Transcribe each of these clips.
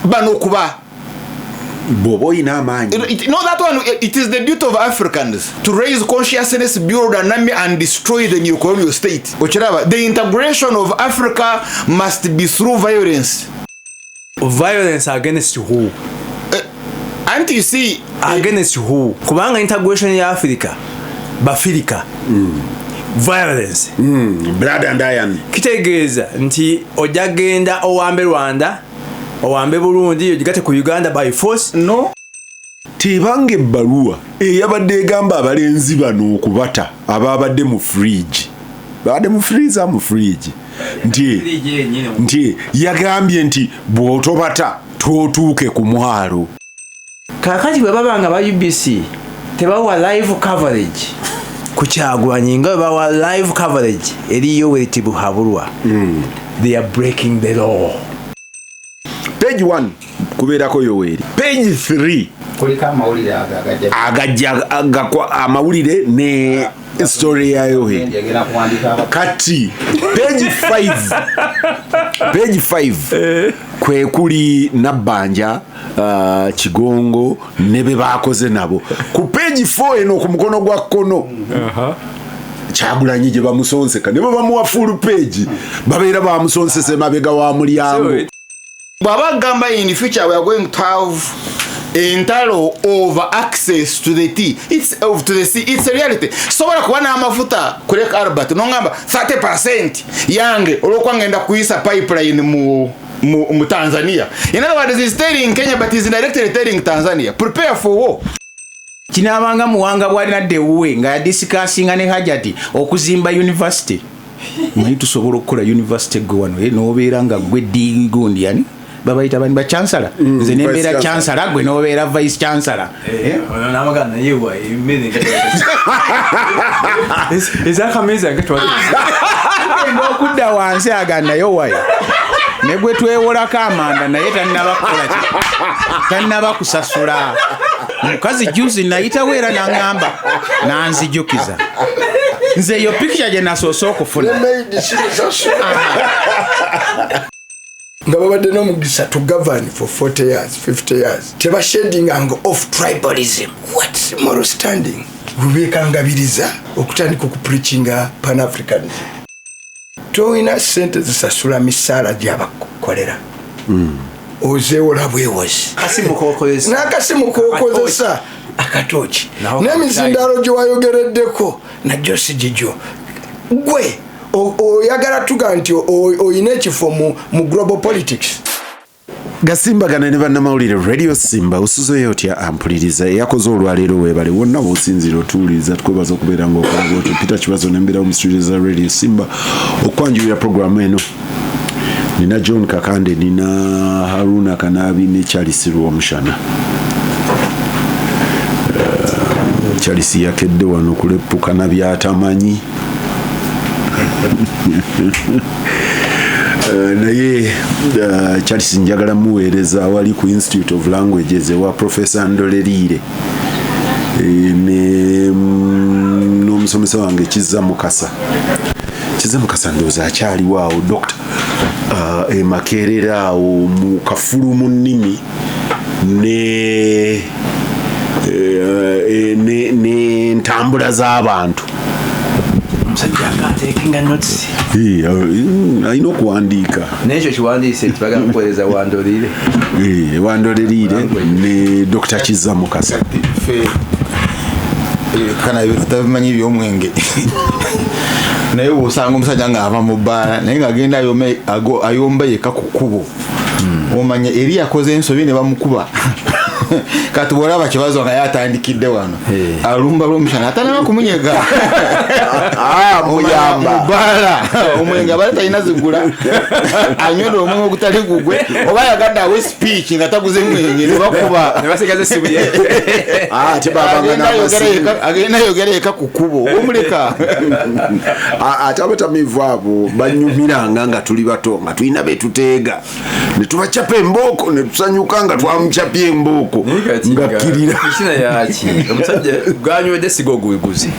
banokuba bobo ina amanyi. No, that one, it is the duty of Africans to raise consciousness, build an army, and destroy the new colonial state. The integration of Africa must be through violence. Violence against who? And you see, against who? Kubanga integration ya Africa, Bafirika. Violence. Blood and iron. Kitegeeza nti ojagenda owambe Rwanda, owambe Burundi, ojigate ku Uganda by force. No. Tebange balua eyabadde egamba abalenzi bano okubata ababadde mu fridge. Babadde mu freezer mu fridge. Nti yagambye nti bw'otobata totuuke ku mwalo. Kakati bwe babanga ba UBC tebawa live coverage ku Kyagulanyi nga bawa live coverage eriyo wetibu habulwa. They are breaking the law. Page 1 kubeerako Yoweri. Page 3 kuliko amawulire agajja amawulire ne story ya Yoweri. Kati page 5 kwe kuli Nabbanja Kigongo nebe bakoze nabo. Ku page 4 eno ku mukono gwa kkono Kyagulanyi gye bamusonseka ne bamuwa full page babeera bamusonsese mabega wa mulyango. Baba Gamba, in the future we are going to have entalo over access to the tea. It's to the sea. It's a reality. So what kuwana amafuta kureka Albert no ngamba 30% yange olokwangenda kuisa pipeline mu Tanzania. In other words, he's telling Kenya but he's indirectly telling Tanzania prepare for war. Kinabanga Muwanga bwalina dewuwe nga discussing ne hajati okuzimba university. Mwe tusobola okukola university gwe wano n'obeera nga gwe gundi yani babayita bani ba chancellor nze nembeera chancellor gwe n'obeera vice chancellor namagana yewa imene ezakameza ngatwa okudda wansi aganda yowayo ne gwe twewolako amanda naye tannaba kusasula mukazi juzi nayitawo era n'aŋŋamba nanzijukiza nze yo picture gye nasoose okufuna nga babadde n'omugisa to govern for 40 years 50 years teba shading angle of tribalism. What moral standing rubekangabiriza okutandika okupreachinga pan-africanism. Toyina ssente zisasula misaala gy'abakolera ozewola bwewozi n'akasimu k'okozesa akatooki n'emizindalo gye wayogereddeko najjo si gigyo gwe oyagala tuga nti oyina ekifo mu global politics. Gasimbagane ne bannamawulire Radio Simba usuzoyo otya ampuliriza yakoze olwaleero webale wonna b'osinzira otuwuliriza tukwebaza okubeera ng'okolagwa otyo Peter Kibazo n'embeera mu studio za Radio Simba okwanjulira programu eno. Nina John Kakande, nina Harunah Kanaabi ne Charles Rwomushana. Charles yakedde wano kuleppukana by'atamanyi. Naye Charles njagala muweereza wali ku Institute of Languages wa Professor Ndoleriire n'omusomesa wange Kizza Mukasa ndowooza akyaliwo awo Dr. Makerera awo mu kafulu mu nnimi ne ntambula z'abantu. Alina okuwandiika n'ekyo kiwandiise tibagamba kuweereza Wandoleriire ne Dr. Kizza Mukasa. Kana tabimanyi by'omwenge naye osanga omusajja ng'ava mu bbaala naye ng'agenda ayomba yekka ku kkubo omanya eri akoze ensobi ne bamukuba kati bw'olaba Kibazo nga yatandikidde wano alumba Rwomushana atanaba kumunyega muyamba mubbaala omwenge abali talina zigula anywera omwenge ogutali gugwe oba yagadde awe speech nga taguze mwenge ne bakuba ne basigaza essimu ye agenda yogera yekka ku kkubo omuleka ate abatamivu abo banyumiranga nga tuli bato nga tulina betuteega ne tubacapa embooko ne tusanyuka nga twamucapya embooko yako ngakirira kina yaki omusajja gwanywedde sigo guiguzi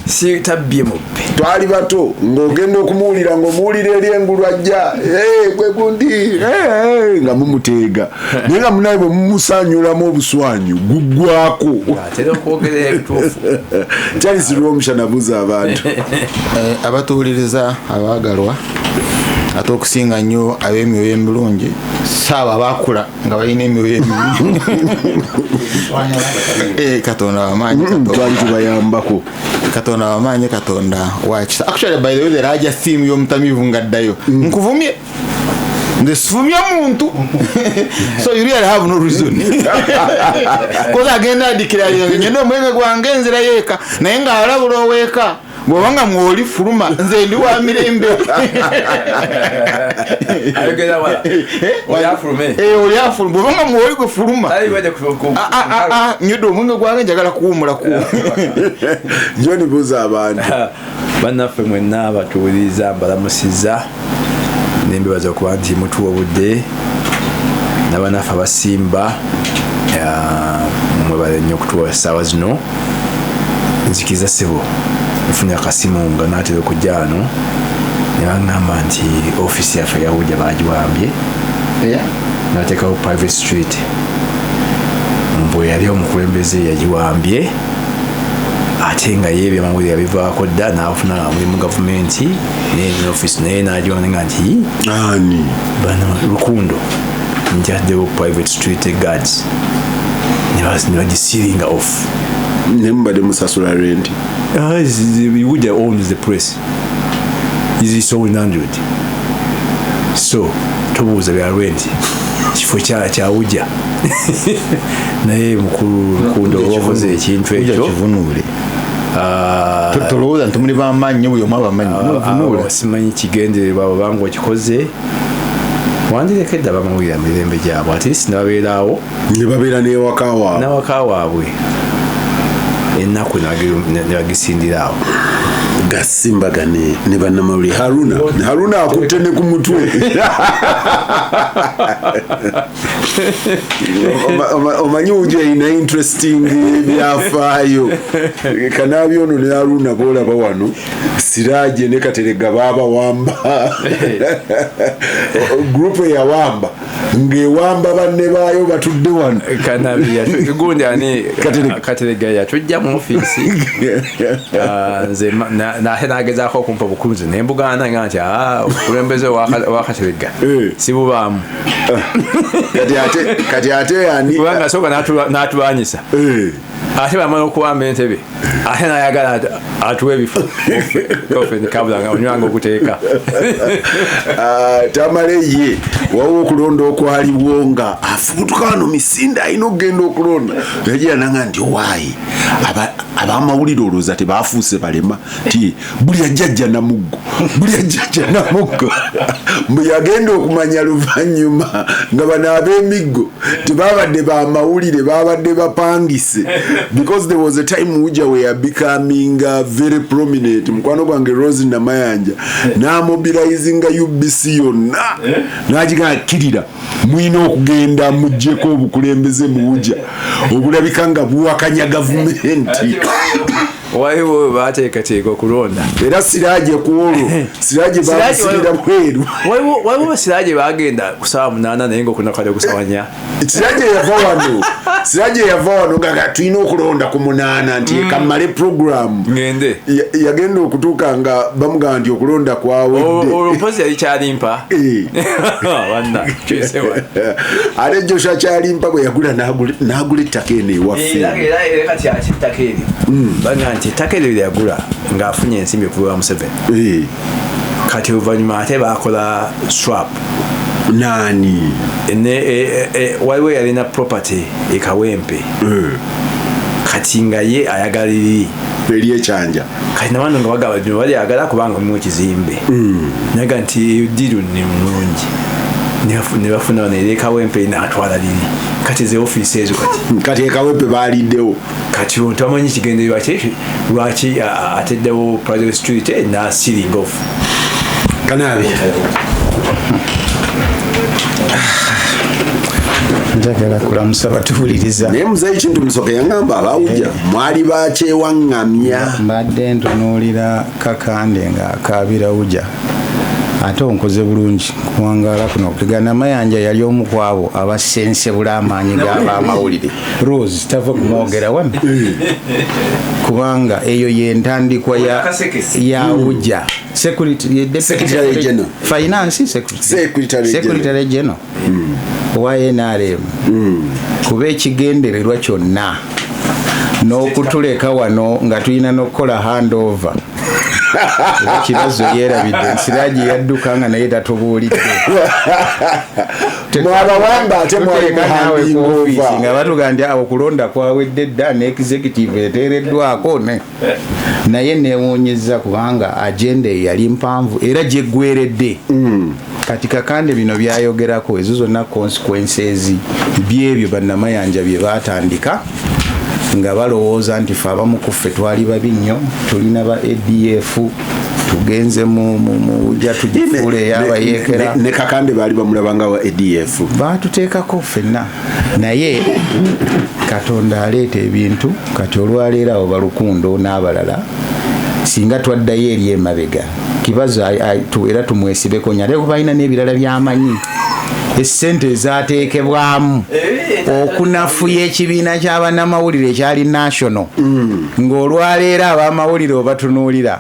si tabbye mubbe twali bato ng'ogenda okumuwulira ng'omuwulira eri engulu ajja gwe gundi nga mumuteega naye nga munaye bwe mumusaanyulamu obuswanyu guggwako atera okwogerera ebituufu Charles Rwomushana buza abantu abatuwuliriza abaagalwa ate okusinga nnyo ab'emyoyo emilungi saaba abakula nga balina emyoyo emilungi katonda wamaanyi twali tubayambako katonda wamaanyi katonda wakisa actually by the way the raja theme y'omutamiivu ngaddayo nkuvumye nze sifumya muntu so you really have no reason koza agenda adikira ngenda omwenge gwange enzira yeeka naye ng'alabula oweeka bw'obanga mwoli fuluma nze ndi wa mirembe oli afuluma bw'obanga mwoli gwe fuluma nyudde omwenge gwange njagala kuwumula John buza abantu bannaffe mwenna abatuwuliriza mbalamusiza nembibaza okuba nti mutuwa obudde n'abannaffe abasimba mwebale nnyo okutuwa essaawa zino nzikiriza ssebo nfunye akasimu nga naatera okujja wano ne baŋŋamba nti ofiisi yaffe yawujja bagiwambye nateekawo private street mbwe yali omukulembeze yagiwambye ate nga ye ebyamawulire yabivaako dda n'afuna mulimu gavumenti n'ofiisi naye nagiwanenga nti ani bano lukundo njaddewo private street guards ne bagisiringa off nembadde musasula rent Wuja owns the press. Is it so 100? So, tubuuza bya rent. Kifo kya Wuja. Naye mukulu Lukundo owakoze ekintu ekyo kivunuule tolowooza nti muli bamaanyi nnyo buli omu abamanyi simanyi kigendererwa babanga okikoze wandirekedde abamawulira mirembe gyabwe at least nebabeeraawo ne babeera n'ewaka waabwe ennaku nebagisindirawo gasimbagane ne bannamawulire Harunah akutte ne ku mutwe omanyi uja ina interesting byafaayo Kanaabi ono ne Harunah boolaba wano Siraje ne Katerega baabawamba group eyawamba ng'ewamba banne baayo batudde wano Kanaabi gundi ani Katerega yatujja mu ofiisi nze nahe nagezaako okumpa obukulunzi naye mbugaana nga nti okulembeze wakaterega sibubaamu kati ate yani kubanga sooka n'atulwanyisa ate bamala okuwamba entebe ate nayagala atuwa ebifo kabula nga onywanga okuteeka tamale ye wawo okulonda okwaliwo nga afubutuka wano misinde alina okugenda okulonda yagira nanga nti owaayi abamawulire olowooza tebafuuse balema ti buli ajjajja namuggo mbwe yagenda okumanya luvannyuma nga bano ab'emiggo tebabadde bamawulire babadde bapangise because there was a time Uja were becoming very prominent mukwano gwange Rose Namayanja namobilizing UBC yonna n'agikakirira mwina okugenda mujjeko obukulembeze mu Uja obulabika nga buwakanya gavumenti waliwo bateekateeka okulonda era Siraje kuolwo Siraje bamusibira bweru waliwo basiraje bagenda kusaawa 8 naye ngaokunakale kusawanya Siraje yava wano nga tulina okulonda ku 8 nti kamale program ngende yagenda okutuuka nga bamugamba nti okulonda kwawedde olumpozi yali kyalimpa wanna kyesewa ate Joshua kyalimpa bwe yagula n'agula ettaka eno ewaffe era kati akittaka eri banga nti ettaka eryo lyagula ng'afunye ensimbi okuva Museveni kati oluvannyuma ate bakola swap nani waliwo yalina property ekawempe kati nga ye ayagala liri eryekyanja kati nabano nga bagaba bino balyagala kubanga mulimu ekizimbe naga nti diru nemulungi ne bafuna wano era ekawempe naatwala liri kati ze ofiisi ezo kati ekawempe baliddewo kati tamanyi kigendererwa lwaki ateddewo private street nasiringa off njagala kulamusa batuwuliriza naye muzeeyi Kintu Musoke yangamba abawujja mwali bakyewaŋŋamya. mbadde ntunuulira Kakande ng'akaabira wujja ate onkoze bulungi kuwangaala kuno okugana Mayanja yali omu ku abo abasensebula amaanyi g'abamawulire Rose tava kumwogera wano kubanga eyo y'entandikwa ya wujja Secretary General. Finance Secretary General wa NRM kuba ekigendererwa kyonna n'okutuleka wano nga tulina n'okukola handover Kibazo yerabidde nsiraaji yaddukanga naye tatubuulidde mwabawamba ate mwalimuhandingoova nga batuga nti okulonda kwawedde dda ne executive eteereddwako naye neewuunyizza kubanga agenda yali mpanvu era gyeggweredde kati Kakande bino byayogerako ezo zonna consequences byebyo bannamayanja bye baatandika nga balowooza nti fe abamu ku ffe twali babi nnyo tulina ba ADF tugenze mu ja tugifule eyabayeekera ne Kakande baali bamulabanga wa ADF baatuteekako ffenna naye Katonda aleeta ebintu kati olwaleero abo balukundo n'abalala singa twaddayo eri emabega Kibazo era tumwesibeko nnyo ate balina n'ebirala by'amanyi essente ezaateekebwamu okunafuya ekibiina ky'abannamawulire ekyali national ng'olwaleero abamawulire obatunuulira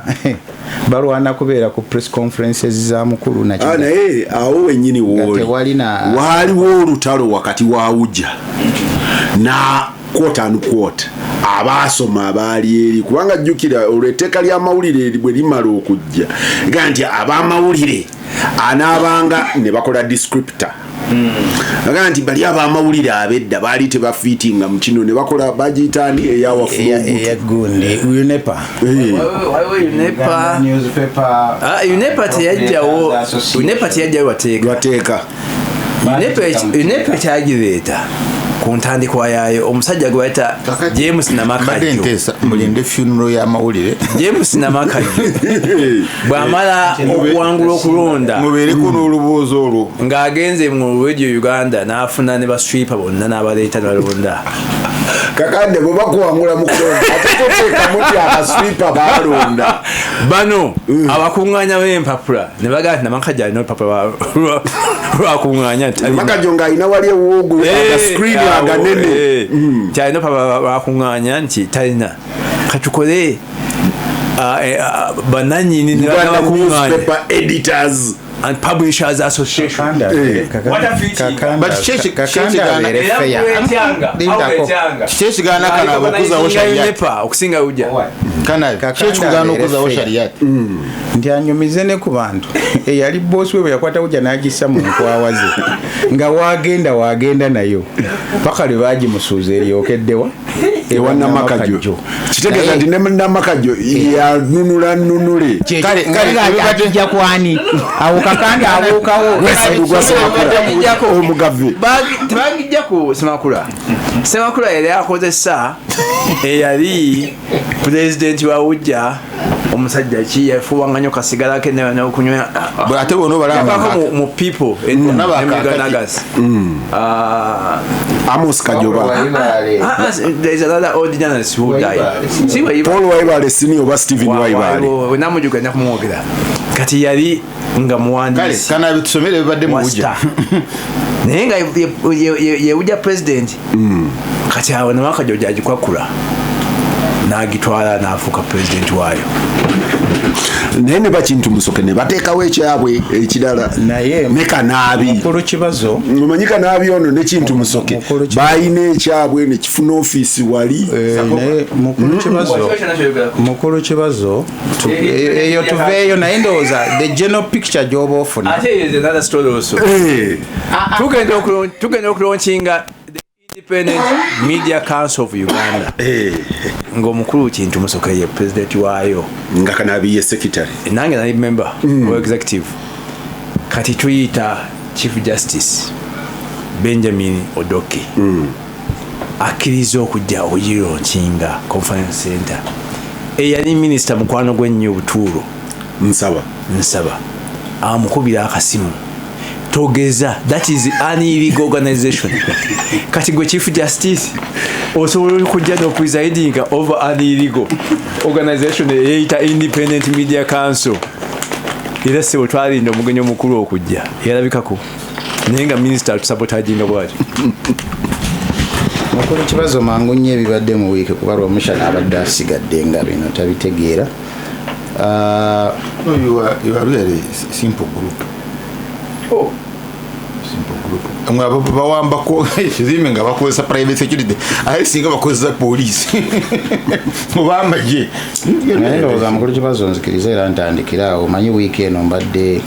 balwana kubeera ku press conferences za mukulu naye awo wennyini waaliwo olutalo wakati wa wujja na quote unquote abaasoma abaali eri kubanga jjukira olw'etteeka ly'amawulire bwe limala okujja gaa nti abamawulire anaabanga ne bakola descriptor aga nti bali abamawulire abedda baali tebafiitinga mu kino ne bakola bagiyitaani eyagundi UNEPA teyajjawo wateeka UNEPA kyagireeta ku ntandikwa yaayo omusajja gwe bayita James Namakajjo mulinde funeral y'amawulire James Namakajjo bw'amala okuwangula okulonda mubeereko n'olubuuzi olwo ng'agenze mu Radio Uganda n'afuna ne basweepa bonna n'abaleeta n'alonda Kakande bwe bakuwangula mu kulonda ate toteeka muti abasweepa balonda bano abakuŋŋaanya b'empapula ne bagamba nti Namakajjo alina olupapula lwakuŋŋaanya Namakajjo ng'alina wali ewuugulu aga-screen aganene kyalina lwakuŋŋaanya nti talina katukole bananyini newspaper editors and Publishers Association. Kyekigaana kana okuzawo shariati okusinga ujja kyekigaana okuzawo shariati nti anyumize ne ku bantu eyali bosi we bwe yakwata ujja n'agissa mu nkwawa ze nga wagenda nayo paka lwe bagimusuuza eryokeddewa ewa Namakajjo kitegeeza nti ne Namakajjo yanunula nunule kale ajja kwani awo Kakande abuukawo omugave tebagijjaku Semakula yali akozesa eyali pulezidenti wa wujja omusajja ki yafuwanga nnyo kasigala ke n'okunywa ate bona obalaba mu people Nagas Amos Kajoba there is another old journalist who died Paul Waibale senior oba Stephen Waibale namujuganya kumwogera kati yali nga muwandiisi Kanaabi tusomere bibadde mu wujja naye nga yewujja president kati awo Namakajjo gy'agikwakula n'agitwala n'afuuka president waayo naye ne Kintu Musoke ne bateekawo ekyabwe ekirala naye ne Kanaabi mukulu Kibazo omanyi Kanaabi ono ne Kintu Musoke balina ekyabwe ne kifuna ofiisi wali naye mukulu Kibazo eyo tuveeyo naye ndowooza the general picture gy'oba ofuna tugenda okulonkinga Independent Media Council of Uganda ng'omukulu Kintu Musoke ye president waayo nga Kanaabi ye secretary nange nali member wa executive kati tuyita Chief Justice Benjamin Odoke akkiriza okujja ogironkinga conference center eyali minister mukwano gw'ennyo obutuulo nsaba amukubira akasimu togeza, that is an illegal organization. Kati gwe Chief Justice osobola okujja n'opresiding over an illegal organization eyita Independent Media Council. Era sebo twalinda omugenyi omukulu okujja yalabikako naye nga minisita atusabotaginga bwati. Mukulu Kibazo mangu nnyo ebibadde mu wiiki kuba Rwomushana abadde asigadde nga bino tabitegeera. No, you are really simple group. Oh. Simple group. Bawamba ko zime nga bakozesa private security. Ayi singa bakozesa police. Mubamba je. Ndowooza Mukulu Kibazo nzikiriza era ntandikira omanyi wiiki eno mbadde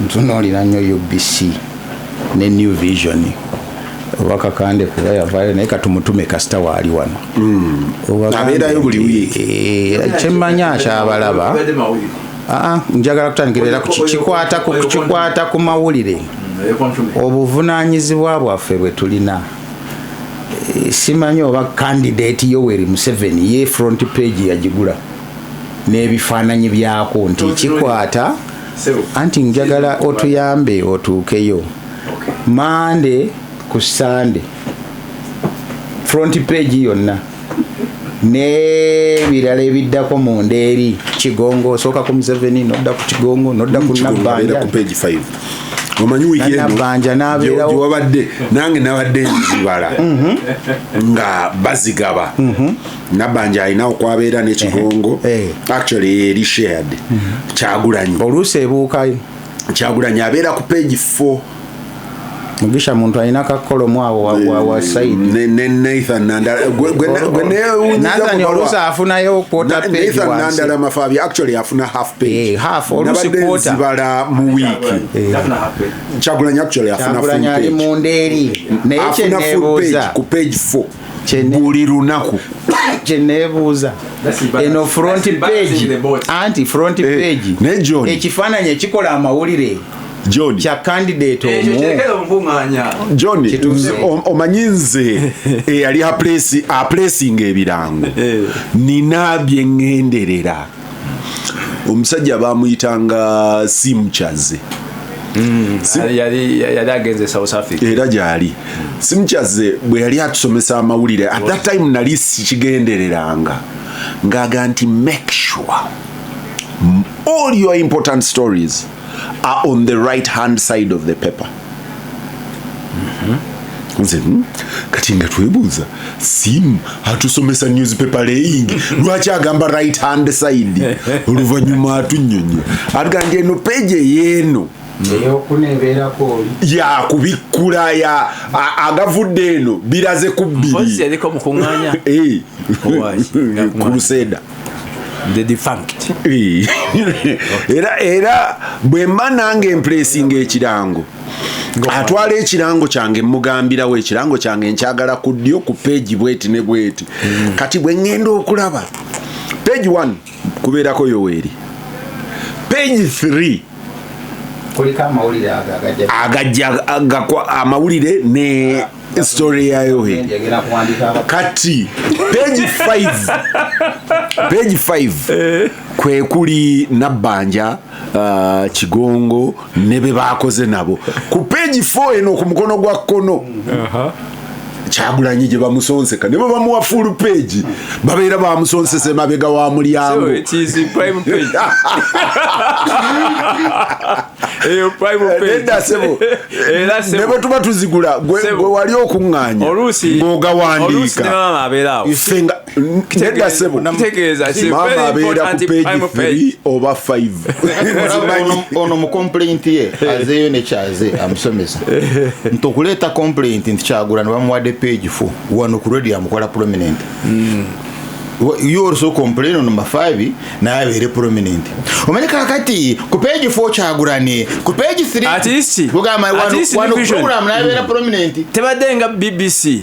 ntunuulira nnyo UBC ne New Vision. Oba Kakande kuba yavaayo naye katumutume kasita waali wano. Abeerayo buli wiiki. Kyemmanya kyabalaba. Njagala kutandikira kikwata ku mawulire. Obuvunaanyizibwa bwaffe bwe tulina. Simanyi oba candidate Yoweri Museveni ye front page yagigula n'ebifaananyi byako nti kikwata anti njagala otuyambe otuukeyo Mande ku Sunday front page yonna n'ebirala ebiddako mu ndeeri Kigongo osooka ku Museveni nodda ku Kigongo nodda ku Nabbanja ku page 5 omanyi wiiki eno wabadde nange nabadde nzibala nga bazigaba Nabbanja alina okwabeera n'Ekigongo actually eri shared Kyagulanyi oluusi ebuukayo Kyagulanyi abeera ku page 4 Mugisha muntu alina kakolomu awo wa side ne Nathan Nandala Nathan oluusi afunayo quarter page Nathan Nandala Mafabi actually afuna half page half oluusi quarter zibala mu weeki Kyagulanyi actually afuna full page ali mu ndeeri naye kyeneebuuza ku page 4 buli lunaku kyeneebuuza eno front page anti front page ekifaananyi ekikola amawulire John kya candidate John omanyi nze yali placing ebirango nina byengenderera omusajja bamuyitanga Simchaze yali agenze South Africa era gyali Simchaze bwe yali atusomesa amawulire at that time nali sikigendereranga ngaga nti make sure all your important stories are on the right hand side of the paper. Kati nga twebuuza simu atusomesa newspaper laying lwaki agamba right hand side oluvannyuma atunyonyo atugambye eno page yeeno ya kubikkula ya agavudde eno biraze ku bbiri Crusader the defunct era bwe mba nange empressing ekirango atwala ekirango kyange mugambirawo ekirango kyange nkyagala ku ddyo ku page bweti ne bweti kati bwe ngenda okulaba page 1 kubeerako Yoweri page 3 kuliko amawulire agajja amawulire ne story ya Yoweri kati page 5 kwe kuli Nabbanja Kigongo nebe bakoze nabo ku page 4 eno ku mukono gwa kkono Kyagulanyi gye bamusonseka ne bamuwa full page babeera bamusonsese mabega wa mulyango so it is prime page prime page nebo tuba tuzigula gwe wali okuŋŋaanya ng'ogawandiika ifenga nedda sebo mama abeera ku page 3 oba 5 ono mu complaint ye azeeyo ne kyaze amusomesa ntokuleeta complaint nti Kyagulanyi bamuwadde page 4 wano ku radio amukola prominent you also complain on number 5 na abeere prominent omanyika kati ku page 4 Kyagulanyi ku page 3 artist kugamba wano program na abeere prominent tebaddenga BBC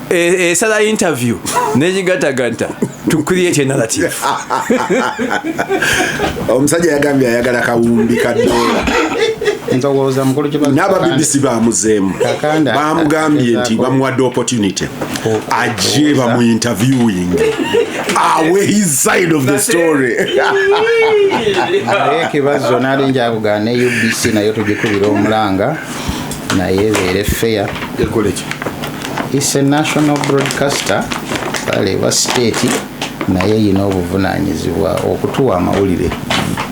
esala interview nejigatagata to create a narrative omusajja yagambye ayagala kawumbi ka dola ndowooza mukulu Kibazo n'aba BBC bamuzeemu Kakande bamugambye nti bamuwadde opportunity ajje bamu interviewing awe his side of the story. naye Kibazo nalinja akugana ne UBC nayo tugikubira omulanga naye ebeere fair. It's a national broadcaster kale wa state naye yina obuvunaanyizibwa okutuwa amawulire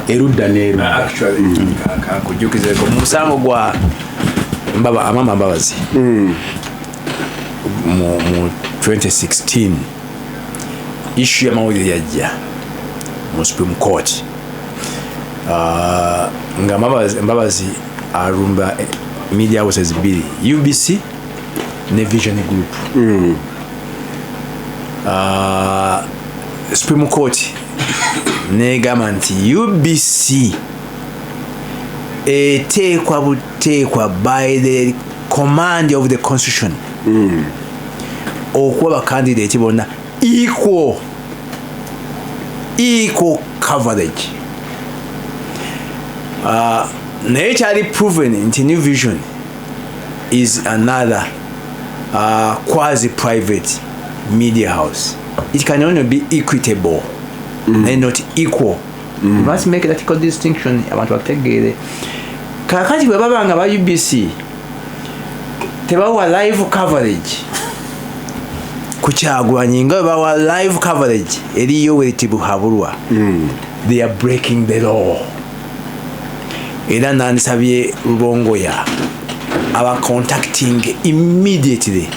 erudda n'erudda. kakujjukizeko mu musango gwa amama Mbabazi mu 2016 issue y'amawulire yajja mu Supreme Court nga Mbabazi alumba media houses bbiri, UBC ne Vision Group. Supreme Court negamba nti UBC eteekwa buteekwa by the command of the constitution okuba candidate bonna equal coverage. Naye kyali proven nti New Vision is another quasi-private media house. It can only be equitable and not equal. You must make that equal distinction. Abantu bategeere. Kakati bwe babanga ba UBC tebawa live coverage ku Kyagulanyi nga bawa live coverage eriyo weetibuhabulwa. They are breaking the law. Era nansabye Rubongoya aba contacting immediately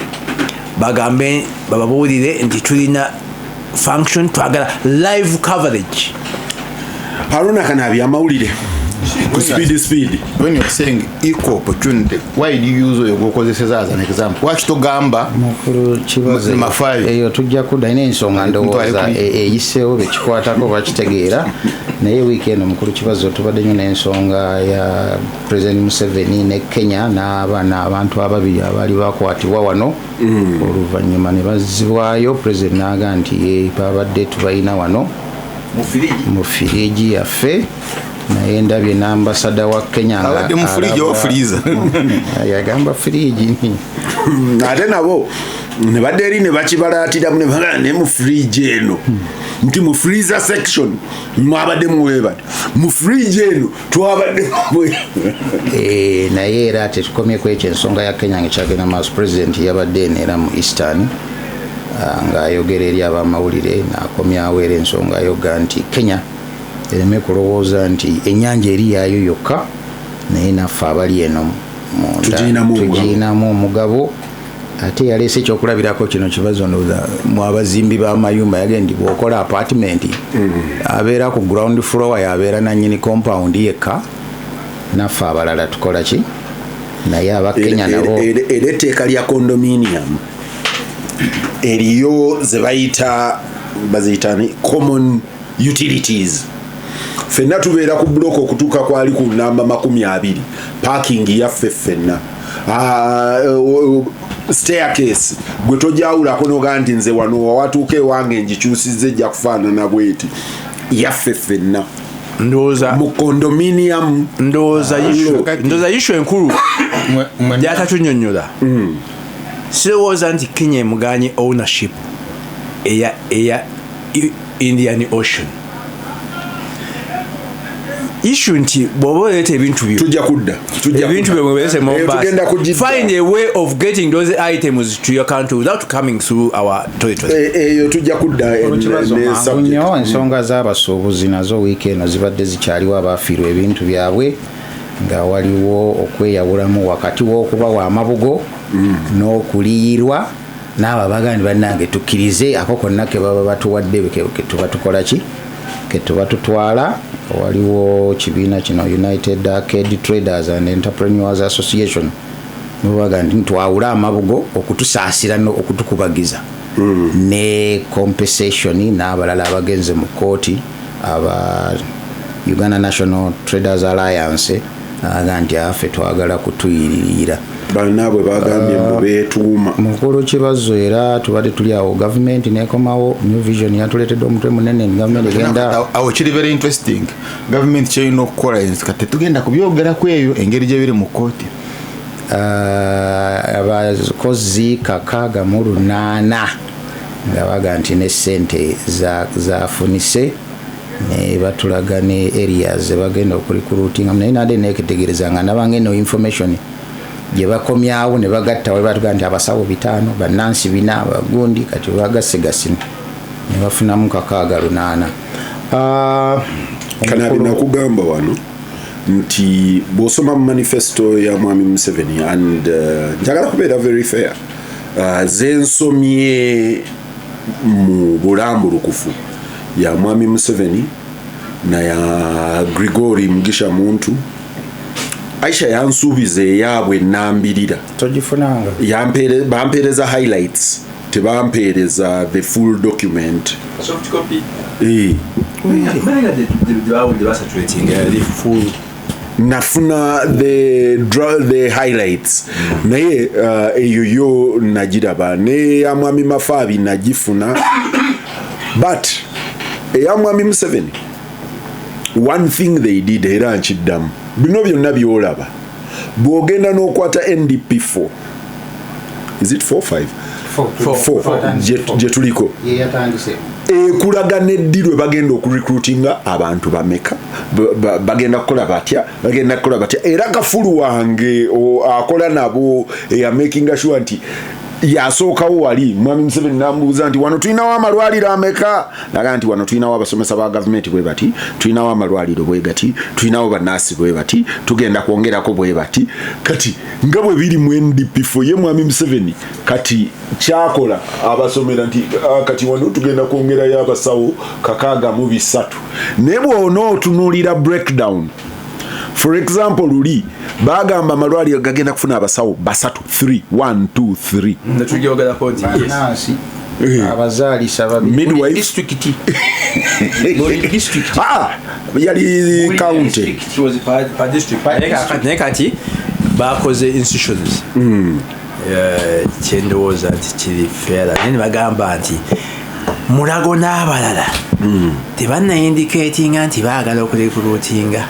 bagambe bababuulire nti tulina function twagala live coverage. Harunah Kanaabi amawulire ku speed. When you're saying equal opportunity, why do you use oyogokozeseza as an example? Waki togamba mukulu Kibazo eyo tujja kudda ina ensonga ndowooza eyiseewo bekikwatako bakitegeera naye weekend mukulu Kibazo tubadde nnyo n'ensonga ya President Museveni ne Kenya n'abaana abantu ababiri abaali bakwatibwa wano oluvannyuma ne bazzibwayo. President n'aga nti babadde tubayina wano mu firiji yaffe naye ndabye n'ambasada wa Kenya abadde mu firiji oba freezer yagamba firiji ate nabo ne badde eri ne bakibalaatiramu ne bagala ne mu firiji eno nti mu freezer section mwabadde muwebati mu firiji eno twabadde naye era tetukomyeko ekyo ensonga ya Kenya ngekyagenda maaso. President yabadde neera mu Eastern ng'ayogera eri abamawulire n'akomyawo era ensonga ayoga nti Kenya ereme kulowooza nti ennyanja eri yaayo yokka naye naffe abali eno tugiinamu omugabo. Ate yaleese ekyokulabirako kino Kibazo ndowooza mu abazimbi b'amayumba yagendi bw'okola apartment abeera ku ground floor yabeera nannyini compound yekka, naffe abalala tukola ki naye abakenya nabo era etteeka lya condominium eriyo ze baziyita common utilities. Fenna tubeera ku block okutuuka kwali ku namba 20 parking yaffe ffenna staircase gwe tojawulako noga nti nze wano wawatuuka ewange ngikyusizza ejja kufaanana bweti yaffe ffenna mu condominium. Ndowooza issue enkulu gyatatunyonnyola sirowooza nti Kenya emuganye ownership eya Indian Ocean. Issue nti bw'oba oleeta ebintu byo tujja kudda ebintu byo mwebese Mombasa, find a way of getting those items to your country without coming through our territory. Eyo tujja kudda nnyo ensonga z'abasuubuzi nazo wiiki eno zibadde zikyaliwo abaafiirwa ebintu byabwe nga waliwo okweyawulamu wakati w'okubawa amabugo n'okuliyirwa n'abo abagandi bannange tukkirize ako konna ke baba batuwadde ke tuba tukola ki ke tuba tutwala. Waliwo kibiina kino United Arcade Traders and Entrepreneurs Association mubaga nti twawula amabugo okutusaasira okutukubagiza ne compensation n'abalala abagenze mu kooti aba Uganda National Traders Alliance aga nti affe twagala kutuyirira bannaabwe bagambye mbu beetuuma mukulu Kibazo era tubadde tuli awo gavumenti nekomawo new vision yatuleetedde omutwe munene gavumenti egenda awo kiri very interesting gavumenti kyerina okukola kati tugenda kubyogerako eyo engeri gye biri mu kkooti abakozi 608 nga baga nti ne ssente zafunise ne batulaga ne areas bagenda okurecruitinga naye nade neketegereza nga nabange no information gye bakomyawo ne bagatta we batuga nti abasawo 5 bannansi 4 abagundi kati bagasegasine ne bafunamu 608 Kanaabi nakugamba wano nti bw'osoma mu manifesto ya mwami Museveni and njagala kubeera very fair zensomye mu bulambulukufu ya mwami Museveni na ya Gregory Mugisha Muntu Aisha yansuubiza eyaabwe ennambirira togifunanga bampeereza highlights tebampeereza the full document soft copy nafuna the highlights naye eyo yo nagiraba ne ya mwami Mafaabi nagifuna but eya mwami Museveni one thing they did era nkiddamu bino byonna byolaba bw'ogenda n'okwata NDP4 is it 4 5 gye tuliko ekulaga neddirwe bagenda okurecruitinga abantu bameka bagenda kukola batya era kafulu wange akola nabo making sure nti yasookawo wali mwami Museveni namubuuza nti wano tulinawo amalwaliro ameka naga nti wano tulinawo abasomesa ba gavumenti bwe bati tulinawo amalwaliro bwe gati tulinawo bannansi bwe bati tugenda kwongerako bwe bati kati nga bwe biri mu NDP4 ye mwami Museveni kati kyakola abasomera nti kati wano tugenda kwongerayo abasawo 603 ne bw'onootunuulira breakdown for example luli bagamba amalwaliro gagenda kufuna abasawo 3 1 2 3 netujogera koti yes abazaalisa midwife district yali county per district naye kati bakoze institutions kyendowooza nti kiri feera naye nebagamba nti mulago n'abalala tebannaindicatinga nti baagala okurecruitinga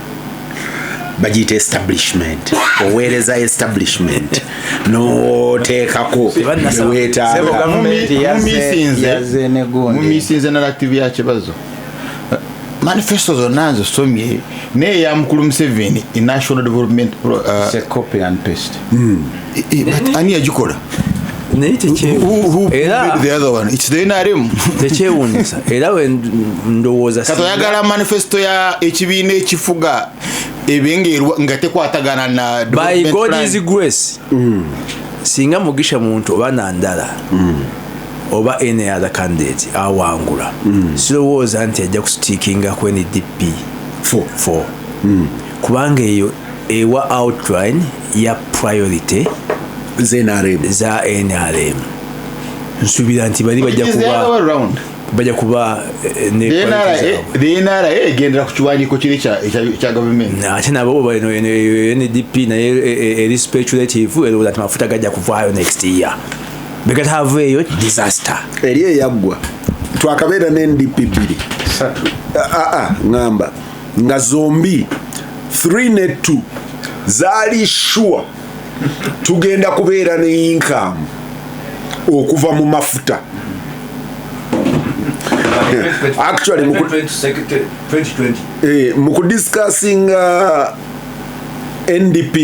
bagiyita establishment oweereza establishment noteekako mumisinze narrative ya Kibazo manifesto zonna nzisomye naye ya mukulu Museveni in national development copy and paste ani yagikola naye tekyewuunyisa era we ndowooza katoyagala manifesto ya ekibiina ekifuga ebengerwa nga tekwatagana na by God's grace singa Mugisha Muntu oba Nandala oba any other candidate awangula sirowooza nti ajja kusitikinga ku NDP 4 kubanga eyo ewa outline ya priority za NRM nsuubira nti bali bajja kuba the NRA egendera ku kiwandiiko kiri kya gavumenti ate nabo balino NDP naye eri speculative erowooza nti mafuta gajja kuvaayo next year begataaveeyo disaster eri eyaggwa twakabeera ne NDP 2 ngamba nga zombi 3 ne 2 zaali sure tugenda kubeera ne income okuva mu mafuta actually muku discussing NDP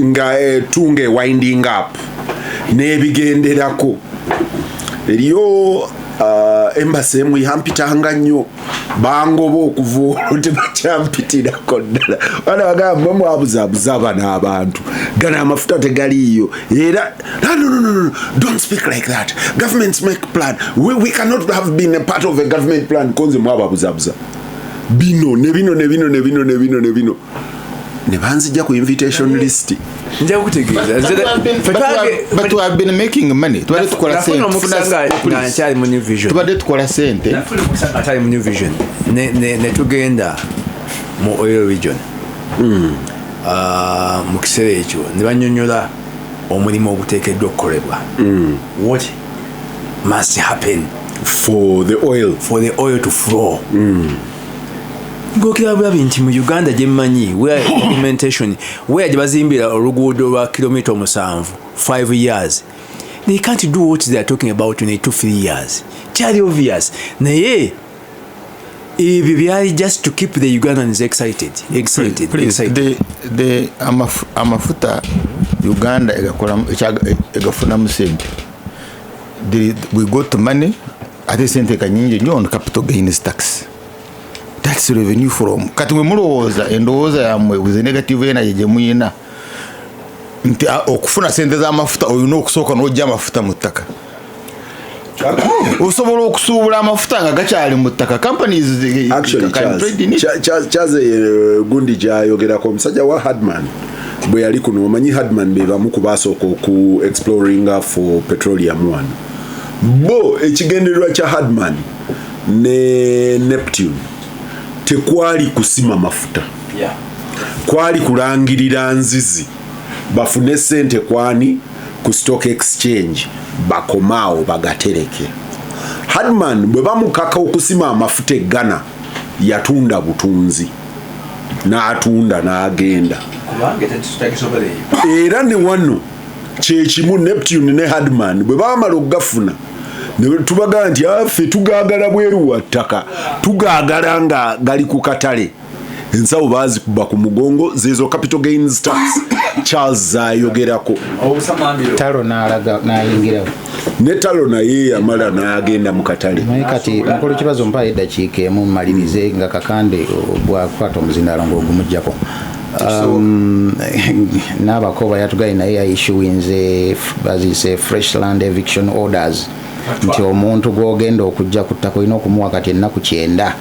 nga tunge winding up n'ebigenderako eriyo embassy emu yampitanga nnyo bangoba okuva tebakyampitirirako ddala bana bagamba mwabuzaabuza abana abantu gana amafuta tegaliiyo era no don't speak like that governments make plan we cannot have been a part of a government plan konze mwababuzaabuza bino ne banzijja ku invitation list nja kutegeeza but we have been making money tubadde tukola nkyali mu new vision tubadde tukola sente atali mu new vision ne tugenda mu oil region mu kiseera ekyo ne banyonnyola omulimu oguteekeddwa okukolebwa. What must happen for the oil to flow. Ngokira bulabi nti mu Uganda gye mmanyi where implementation where gye bazimbira oluguudo lwa kilomita 7 5 years, they can't do what they are talking about in 2-3 years. Kyali obvious. Naye ebyo byali just to keep the Ugandans excited. The amafuta Uganda egafunamu sente. We got money ate sente kanyingi nnyo on capital gains tax. That's revenue from kati mwe mulowooza endowooza yammwe with negative energy gye muyina nti okufuna sente z'amafuta olina okusooka n'ojja amafuta mu ttaka. Osobola okusuubula amafuta nga gakyali mu ttaka. Companies Chaze gundi gyayogerako omusajja wa Harunah bwe yali kuno. Omanyi Harunah be bamu ku baasooka oku exploring for petroleum one. Bo ekigendererwa kya Harunah ne Neptune tekwali kusima mafuta, kwali kulangirira nzizi bafune sente kwani ku stock exchange bakomao bagatereke. Harunah bwe bamukaka okusima amafuta eggana yatunda butunzi n'atunda n'agenda. Era ne wano kyekimu Neptune ne Harunah bwe bamala okugafuna ne tubaga nti ffe tugaagala bweru wa ttaka, tugaagala nga gali ku katale. Ensawo baazikuba ku mugongo zezo capital gains tax. Charles ayogerako talo n'ayingirawo ne talo naye yamala n'agenda mu katale. Kati mukulu Kibazo mpayo eddakiika emu mmalirize nga Kakande bwakwata omuzindaalo ng'ogumuggyako. N'abakoba yatugaye naye yaissuinze baziyise fresh land eviction orders nti omuntu gw'ogenda okujja ku ttaka olina okumuwa kati ennaku 9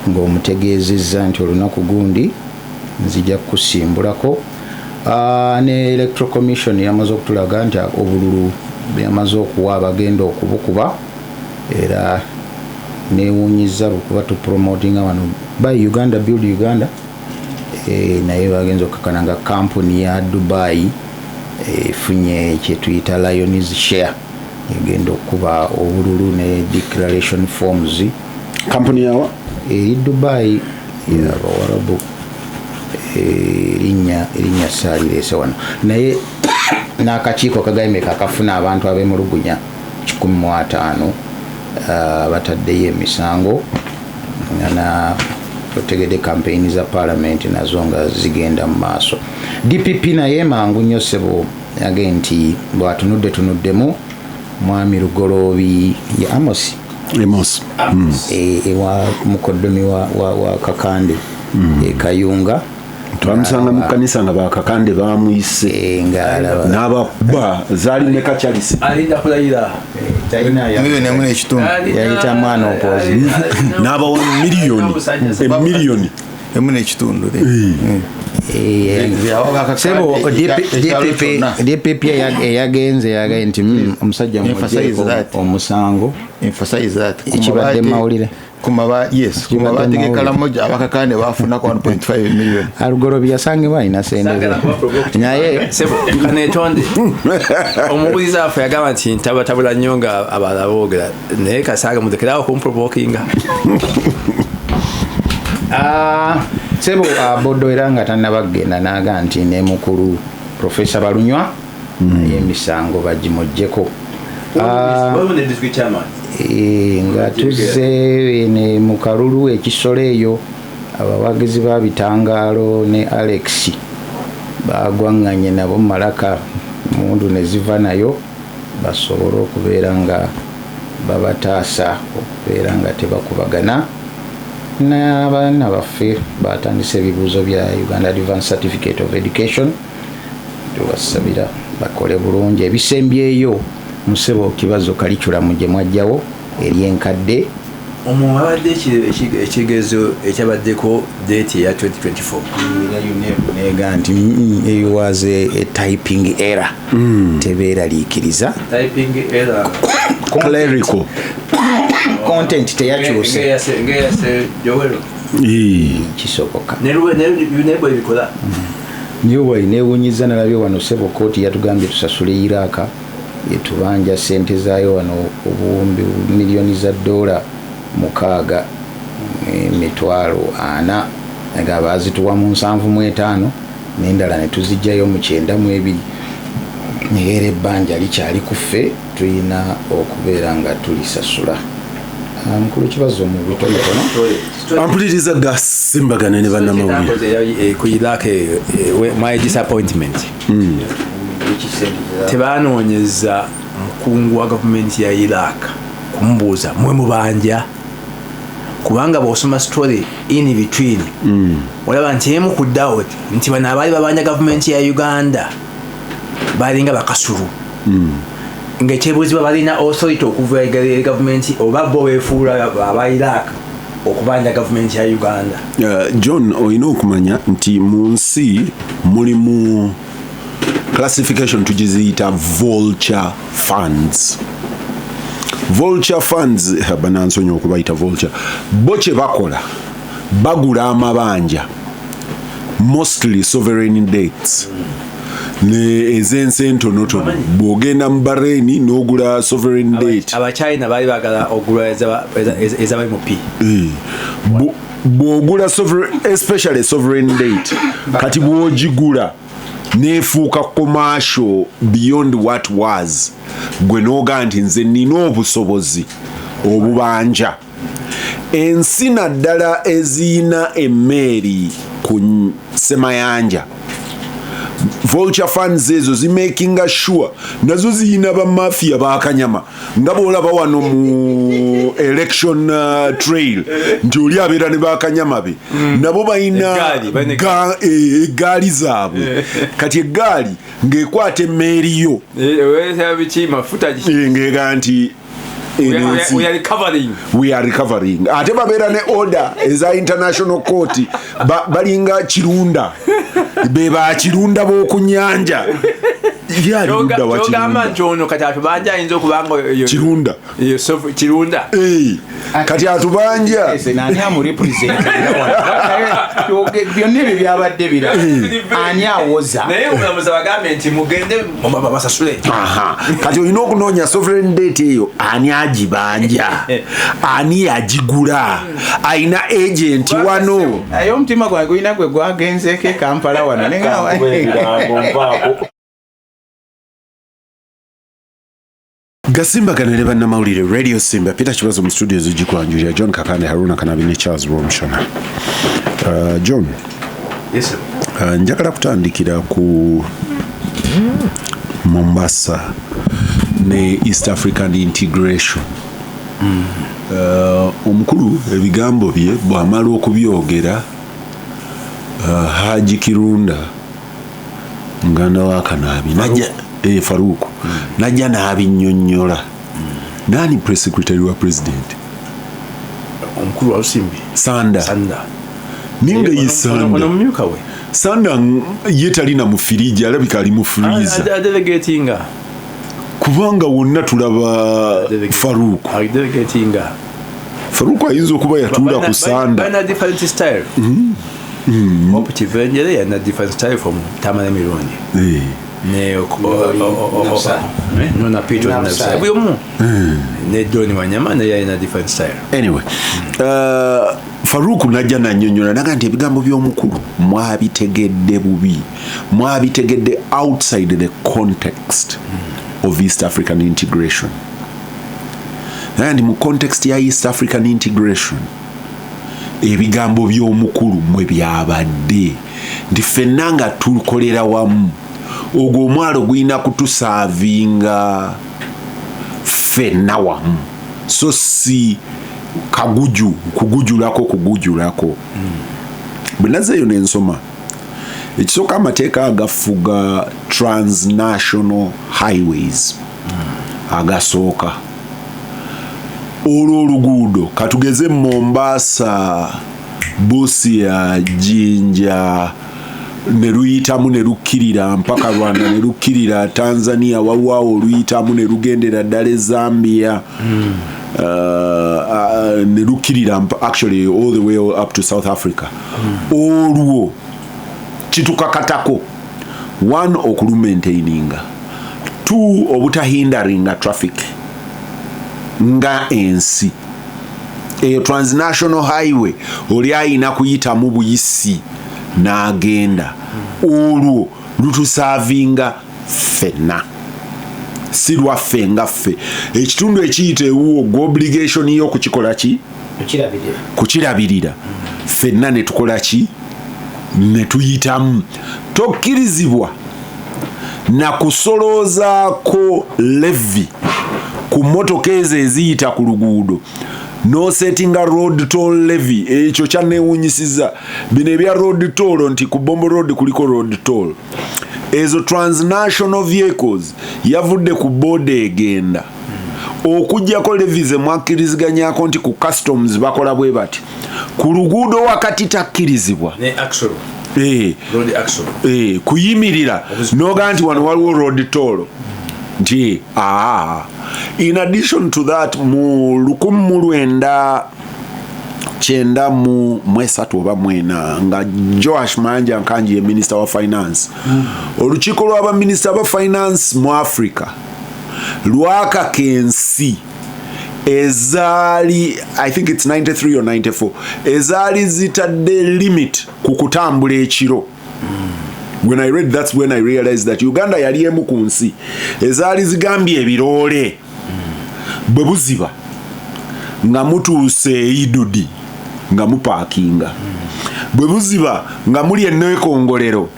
ng'omutegeezezza nti olunaku gundi nzija kukusimbulako. Ne electoral commission yamaze okutulaga nti obululu yamaze okuwa abagenda okubukuba era newuunyiza lwekuba tupromotinga wano by Uganda Build Uganda. Naye bagenza okukakana nga kampuni ya Dubai efunye kyetuyita Lions share egenda okuba obululu ne declaration forms. Kampuni yawa Dubai y'Abawarabu erinnya saalirese wano naye n'akakiiko kagayime kakafuna abantu ab'emulugunya 15 bataddeyo emisango na otegede campaign za parliament nazo nga zigenda mu maaso. DPP naye mangu nnyo ssebo yage nti bwatunuddemu mwami Lugoloobi ya Amos ewa mukoddomi wa Kakande Kayunga twamusanga mu kanisa nga bakakande bamuyise n'abakuba zaali ne kakyalisi alinda kulayira yayita mwana opozi n'abawa miliyoni emu n'ekitundu. sebo DPP eyagenze yagaye nti omusajja omusango ekibadde mawulire kumabategekala moja abakakane bafunako 1.5 million. Alugolobi yasangibwa alina sente naye kanetonde omubuliza afa yagamba nti ntabatabula nnyo nga abalala boogera naye kasaaga mudekerawo kumprovokinga. sebo bodo era nga tannabagenda naga nti ne mukulu Professor Balunywa naye emisango bagimuggyeko. Nga tuzze ne mu kalulu ekisolo eyo abawagizi ba bitangaalo ne Alex bagwanganye nabo malaka mundu ne ziva nayo basobole okubeera nga babataasa okubeera nga tebakubagana n'abaana baffe batandise ebibuuzo bya Uganda Advanced Certificate of Education. Tubasabira bakole bulungi ebisembyeyo musebo Kibazo kaliculamu gye mwajjawo eri enkadde omwabadde ekigezo ekyabaddeko date ya 2024 nega nti it was a typing error tebeeraliikiriza clerical content teyakyuse kisoboka nebikola niyo bwali neewunyiza nalabye wano sebo kooti yatugambye tusasule Iraka yetubanja sente zaayo wano obuwumbi miliyoni za $640 nga baazituwa mu 75 n'endala ne tuzijjayo mu 92 era ebbanja likyali ku ffe tulina okubeera nga tulisasula. Mukulu Kibazo mu bitonotono ampuliriza Gasimbagane ne bannamawulire ku Iraq my disappointment tebanoonyeza mukungu wa gavumenti ya Iraq kumubuuza mwe mubanja kubanga bw'osoma story in between olaba nti emu ku doubt nti bano abaali babanja gavumenti ya Uganda balinga bakasulu ng'ekyebuuzibwa balina authority okuva eri gavumenti oba bo beefuula aba Iraq okubanja gavumenti ya Uganda. John olina okumanya nti mu nsi mulimu classification tugiziyita vulture funds. Vulture funds banansonyi okubayita vulture bo kye bakola bagula amabanja mostly sovereign debts ne ezense entonotono bw'ogenda mu Bahrain n'ogula sovereign debt. Abachina baali bagala ogula ezabali mu P. Bw'ogula especially sovereign debt kati bw'ogigula neefuuka commercial beyond what was gwe n'oga nti nze nina obusobozi obubanja. Ensi naddala eziyina emmeeri ku semayanja vulture funds ezo zimakinga sure nazo ziyina bamafia bakanyama nga bwolaba wano mu election trail nti oli abeera ne bakanyama be nabo bayina egaali zaabwe kati egaali ng'ekwata emmeeri yo ng'ega nti we are recovering ate babeera ne order eza international court balinga kirunda be bakirunda b'okunyanja kyogamba nti ono kati atubanja ayinza okubanga kirunda kati atubanja ani byonna ebyo byabadde bira ani awoza naye omulamuzi bagambye nti mugende basasule. Kati olina okunoonya sovereign debt eyo ani agibanja ani agigula ayina agent wano aye omutima gwange gulina gwe gwagenzeeko e Kampala wano Gasimbagane ne bannamawulire Radio Simba Peter Kibazo mu studio zigikwanjulira John Kakande Harunah Kanaabi ne Charles Rwomushana. John. Yes sir. Njagala kutandikira ku Mombasa ne East African integration. Omukulu ebigambo bye bw'amala okubyogera Haji Kirunda nganda wa Kanaabi najja Faruku najja n'abinnyonnyola. Nani press secretary wa president? Omukulu wa Lusimbi Sanda ninga yisanda ono mumyuka we Sanda ye talina mu firiji alabika ali mu freezer delegatinga kubanga wonna tulaba Faruku ayinza okuba yatuula ku Sanda bana different style Opuchivenjere yana different style from Tamale Mirundi ne nona Pedro na sabumu ne Doni Wanyama na yana different style. Anyway, Faruku najja nannyonnyola naga nti ebigambo by'omukulu mwabitegedde bubi, mwabitegedde outside the context of East African integration. And mu context ya East African integration ebigambo by'omukulu mwe byabadde nti ffenna nga tukolera wamu ogwo omwalo gulina kutusaavinga ffenna wamu so si kugujulako bwe nazeeyo n'ensoma ekisooka amateeka agafuga transnational highways agasooka olwo oluguudo katugeze Mombasa Busia Jinja ne luyitamu ne lukkirira mpaka Rwanda ne lukkirira Tanzania wawaawo oluyitamu ne lugendera ddala Zambia ne lukkirira actually all the way up to South Africa olwo kitukakatako 1 okulumaintaininga 2 obutahindaringa traffic nga ensi transnational highway oli ayina kuyita mu buyisi n'agenda olwo lutusavinga ffenna si lwaffe nga ffe ekitundu ekiyita ewuwo obligation y'okukikola ki kukirabirira ffenna ne tukola ki ne tuyitamu tokkirizibwa na kusoloozaako levi ku mmotoka ezo eziyita ku luguudo nosettinga road toll levy ekyo kyanneewunyisiza bino ebya road toll nti ku Bombo Road kuliko road toll ezo transnational vehicles yavudde ku boda egenda okujjako levies mwakkiriziganyako nti ku customs bakola bwe bati ku luguudo wakati takkirizibwa kuyimirira noga nti wano waliwo road toll nti in addition to that mu 1993 oba mwena nga Joash Mayanja-Nkanji ye minister wa finance olukiiko lw'aba minister ba finance mu Africa lwakaka ensi ezaali I think it's 93 or 94 ezaali zitadde limit ku kutambula ekiro. When I read that's when I realized that Uganda yali emu ku nsi ezaali zigambye ebiroole bwe buziba nga mutuuse idudi nga mupakinga bwe buziba nga muli enneekongolero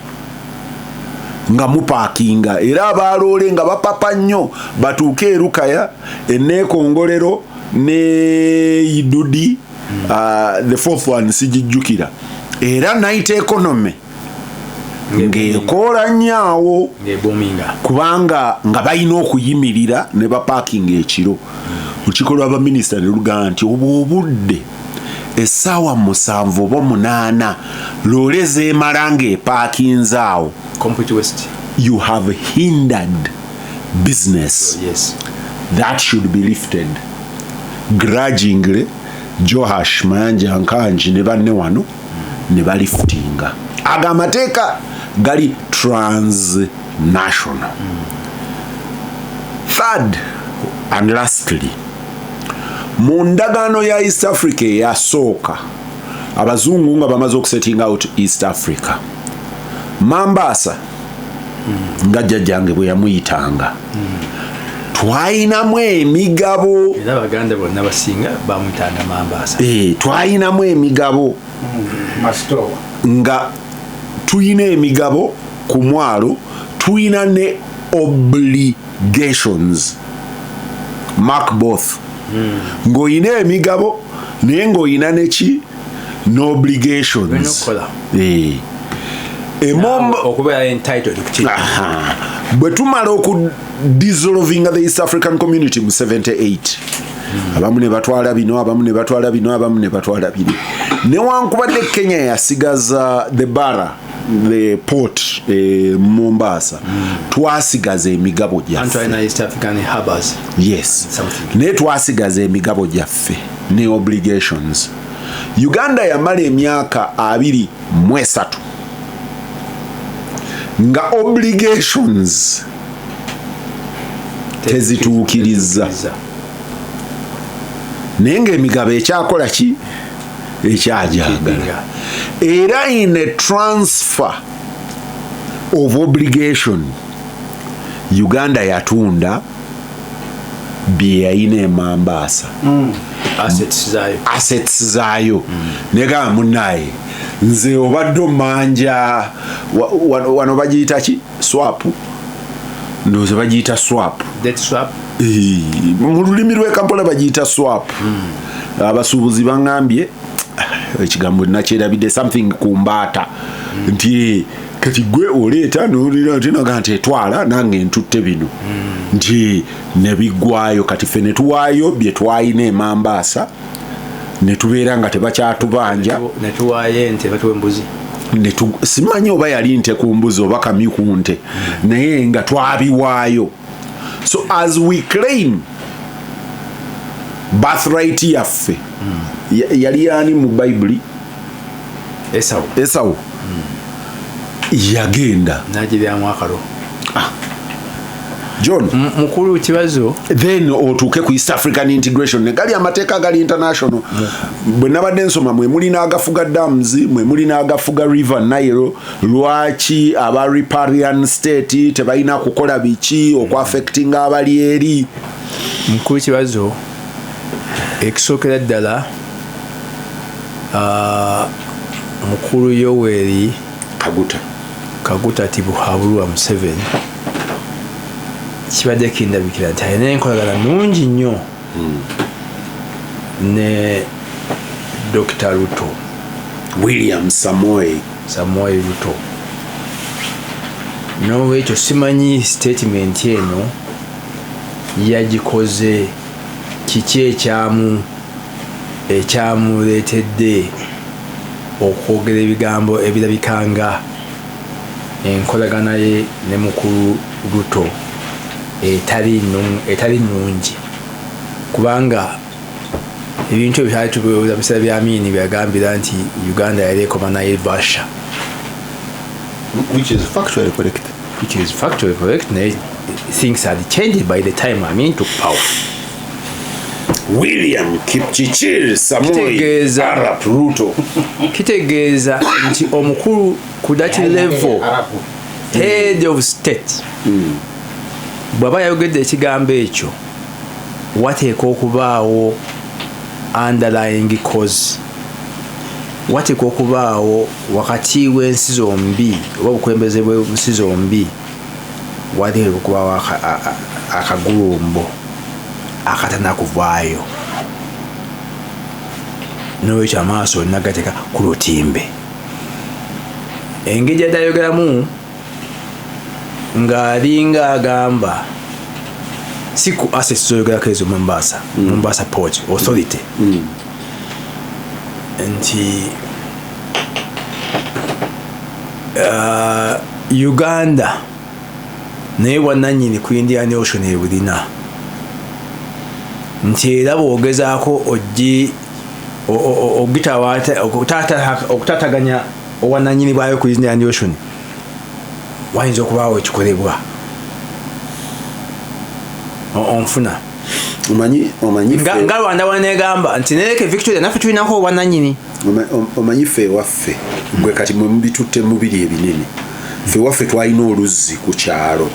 nga mupakinga era abaaloole nga bapapa nnyo batuuke erukaya enneekongolero ne idudi the fourth one sijijjukira era night economy ng'ekoola nnyo kubanga nga balina okuyimirira ne bapakinga ekiro olukiiko lw'abaminisita ne lugamba nti obudde essaawa 7 oba 8 loole zeemala ng'epakinze awo you have hindered business. Yes. That should be lifted grudgingly. Joash Mayanja-Nkanji ne banne wano ne baliftinga agamateeka gali transnational. Third and lastly, mu ndagaano ya East Africa eyasooka abazungu nga bamaze okusetting out East Africa, Mombasa nga jjajjange bwe yamuyitanga twayinamu emigabo era Baganda bonna basinga bamuyitanga Mombasa. Twayinamu emigabo nga tuyina emigabo ku mwalo, tuyina ne obligations. Mark both. Ng'oyina emigabo naye ng'oyina neki n'obligations. Okubeera entitled ku kintu. Bwe tumala dissolving the East African community mu 78 abamu ne batwala bino, abamu ne batwala bino, abamu ne batwala bino. Newankubadde Kenya yasigaza the bara, the port Mombasa, twasigaza emigabo gyaffe. East African harbors. Yes. Ne twasigaza emigabo gyaffe ne obligations. Uganda yamala emyaka 23 nga obligations tezituukiriza. Naye ng'emigabo ekyakola ki? Ekyajagala. Era in a transfer of obligation, Uganda yatunda bye yayina e Mombasa. Assets zaayo. Negamba munnaye nze obadde omanja wano bagiyita ki? Swap. Ndowooza bagiyita swap. Debt swap. Mu lulimi lw'e Kampala bagiyita swap. Abasuubuzi baŋŋambye ekigambo nakyerabidde something kumbaata nti kati gwe oleeta nonaga nti etwala nange ntutte bino nti ne biggwayo kati ffe ne tuwaayo bye twayina e Mombasa ne tubeera nga tebakyatubanja ne tuwaayo ente batuwa embuzi. Simanyi oba yali nte ku mbuzi oba kamyu ku nte naye nga twabiwaayo. So as we claim birthright yaffe yali yani mu Bible? Esau. yagenda nagiryamu akalo John mukulu Kibazo then otuuke ku East African integration ne gali amateeka gali international bwe nabadde nsoma mwe muli n'agafuga dams mwe muli n'agafuga river Nile lwaki aba riparian state tebalina kukola biki okwaffectinga abali eri mukulu Kibazo ekisookera ddala mukulu Yoweri Kaguta Tibuhaburwa Museveni kibadde kindabikira nti alina enkolagana nungi nnyo ne Dr. Ruto William Samoei Ruto n'olwekyo simanyi statement eno yagikoze kiki ekyamuleetedde okwogera ebigambo ebirabikanga enkolagana ye ne mukulu Ruto etali nungi kubanga ebintu ebyali tubibuuza biseera bya Amini byagambira nti Uganda yali ekoma naye Basha which is factually correct naye things had changed by the time Amin took power. William Kipchirchir Samoei Arap Ruto kitegeeza nti omukulu ku that level head of state bw'aba yayogedde ekigambo ekyo wateeka okubaawo underlying cause wateeka okubaawo wakati w'ensi zombi oba obukulembeze bw'ensi zombi wateeka okubaawo akagulumbo akatana kuvaayo n'olwekyo amaaso nagateeka ku lutimbe engeri gy'adayogeramu ng'alinga agamba si ku assets zoyogerako ezo Mombasa Port Authority nti Uganda naye bwannannyini ku Indian Ocean ebulina nti era bw'ogezaako okutataganya obwannannyini bwayo ku Indian Ocean wayinza okubaawo ekikolebwa onfuna nga Rwanda wanegamba nti nereke Victoria naffe tulinako obwannannyini omanyi ffe ewaffe gwe kati mwe mubitutte mubiri ebinene ffe ewaffe twalina oluzzi ku kyalo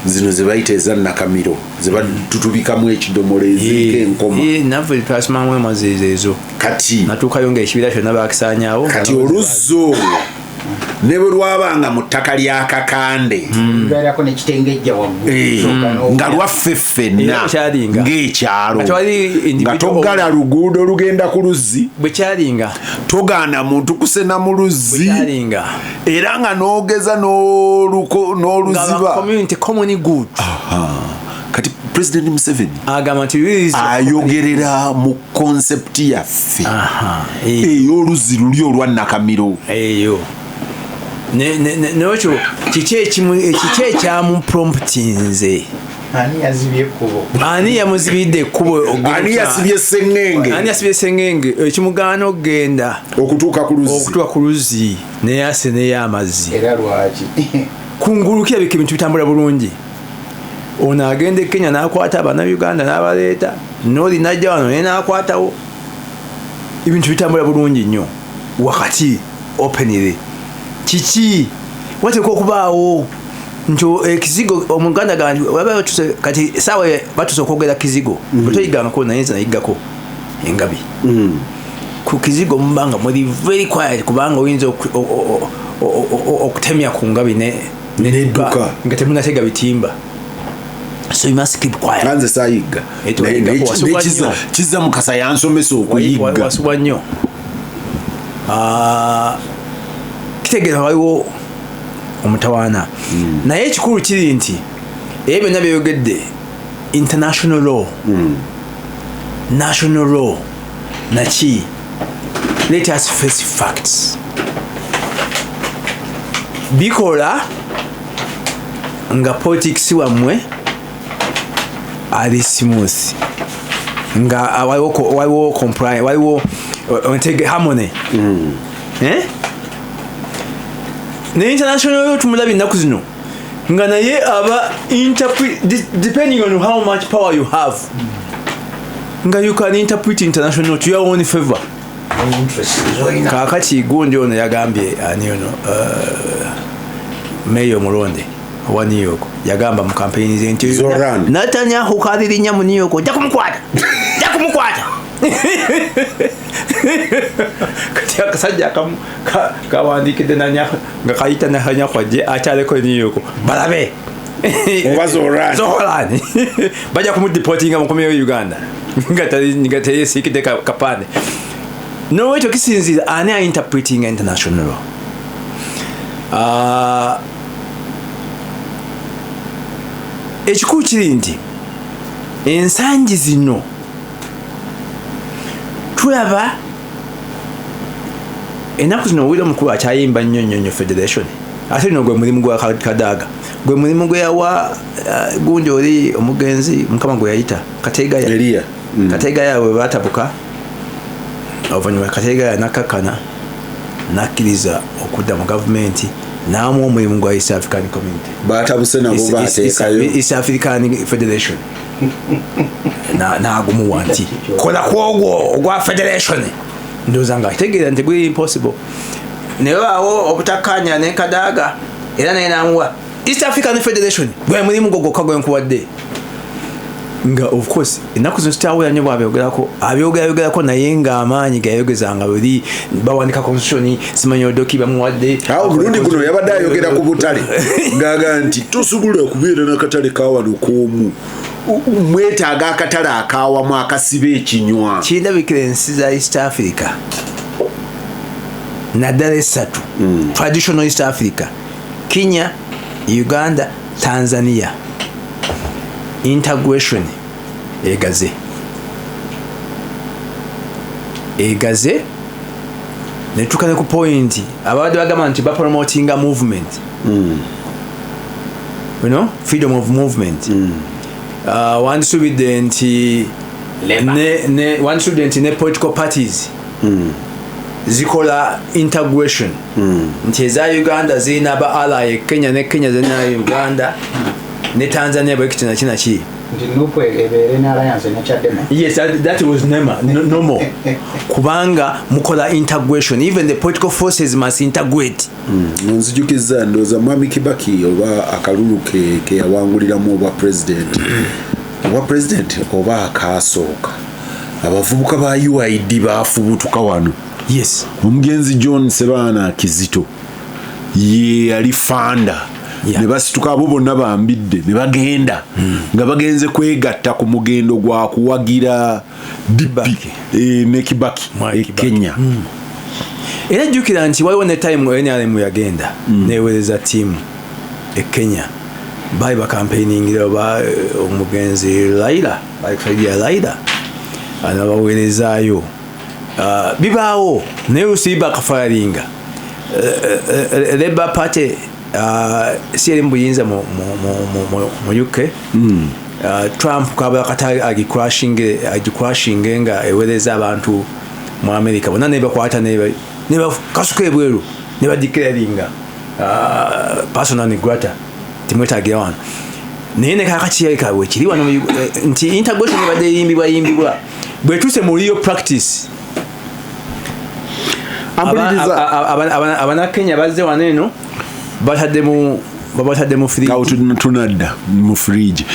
zino ze bayita ezannakamiro ze batutubikamu ekidomola ezirika enkoma naffe twasimamu emazeezo ezo kati natuukayo ngaekibira kyonna bakisanyawo kati oluzzi olwo ne bwe lwabanga mu ttaka lya Kakande nga lwaffe ffenna ng'ekyalo nga toggala luguudo lugenda ku luzzi bwe kyalinga togaana muntu kusena mu luzzi era nga n'ogeza n'oluziba kati President Museveni agamba nti ayogerera mu konsepti yaffe ey'oluzzi luli olwannakamiro eyo nekyo kiki ekyamupromptinze ani yamuzibidde ekkubo ani yasibye sengenge ekimugaana okugenda okutuuka ku luzzi neyase ney'amazzi kungulukira ebintu bitambula bulungi ono agenda e Kenya n'akwata abannayuganda n'abaleeta n'oli najja wano naye n'akwatawo ebintu bitambula bulungi nnyo wakati openire kiki wateeka okubaawo nti ekizigo omuganda kati saawa batuse okwogera kizigo otoyigangako naye nze nayiggako engabi ku kizigo mubanga muri very quiet kubanga oyinza okutemya ku ngabi nedduka nga temunatega bitimba so you must keep quiet nanze sayigga kiza mukasa yansomesa okuyigga wasubwa nnyo kitegeera waliwo omutawaana naye ekikulu kiri nti ebyo byonna byeyogedde international law national law naki let us face facts bikola nga politics wamwe ali smooth nga waliwo compliance waliwo harmony ne international yo tumulabi ennaku zino nga naye aba depending on how much power you have nga you can interpret international to your own favor. Kakati gundi ono yagambye ani ono Mayor Mulonde wa New York yagamba mu campaign ze nti Netanyahu kalirinya mu New York ja kumukwata kati akasajja kawandikidde Netanyahu nga kayita Netanyahu ajje akyaleko New York balabe oba Zoran bajja kumudeportinga mukomyeyo Uganda nga teyesikidde kapande no ekyo kisinzira ani a interpreting international law. Ekikulu kiri nti ensangi zino tulaba ennaku zino owulira omukulu akyayimba nnyo federation ate lino gwe mulimu gwa Kadaga gwe mulimu gwe yawa gundi oli omugenzi mukama gwe yayita Kategaya Kategaya we batabuka oluvannyuma Kategaya nakkakkana nakkiriza okudda mu gavumenti naamu omulimu gwa East African Community batabuse nabo bateekayo East African Federation naagumuwa nti kola kwogwo ogwa federation ndowooza nga kitegeera nti guli impossible naye awo obutakkanya ne Kadaga era naye naamuwa East African Federation gwe mulimu gwokka gwe nkuwadde nga of course ennaku zino sitawula nnyo bwabyogerako naye ng'amaanyi gayogezanga buli bawandika constitution simanyi odoki bamuwadde Burundi guno yabadde ayogera ku butale ng'aga nti tosobola okubeera n'akatale kawano k'omu mwetaaga akatale akawamu akasiba ekinywa kindabikira ensi za East Africa naddala esatu traditional East Africa Kenya, Uganda, Tanzania integration egaze netukane ku point abadde bagamba nti bapromotinga movement you know freedom of movement wandisubidde nti ne political parties zikola integration nti eza Uganda zirina ba ally Kenya ne Kenya zirina Uganda ne Tanzania bwekiti kinaki yes that was normal kubanga mukola integration even the political forces must integrate nzijukiza ndoza Mwami Kibaki oba akalulu ke yawanguliramu oba president oba akasooka abavubuka ba UID bafubutuka wano yes omugenzi John Sebana Kizito ye yali fanda ne basituka abo bonna bambidde ne bagenda nga bagenze kwegatta ku mugendo gwa kuwagira ne Kibaki Kenya era jjukira nti waliwo ne time NRM yagenda neweereza team Kenya bali bakampainingira oba omugenzi Raila Raila anabaweerezaayo bibaawo naye olusiiba akafayaringa Labour Party siri mbuyinza mu UK Trump kabala kata agicrashing nga ewereza abantu mu America bonna ne bakwata ne kasuka ebweru ne badiclaringa personal grata timwetagira wano naye ne kakati yakawe kiri wano nti integration badde yimbibwa bwetuse mu real practice abana Kenya bazze waneno batadde mu fridge tunadda mu fridge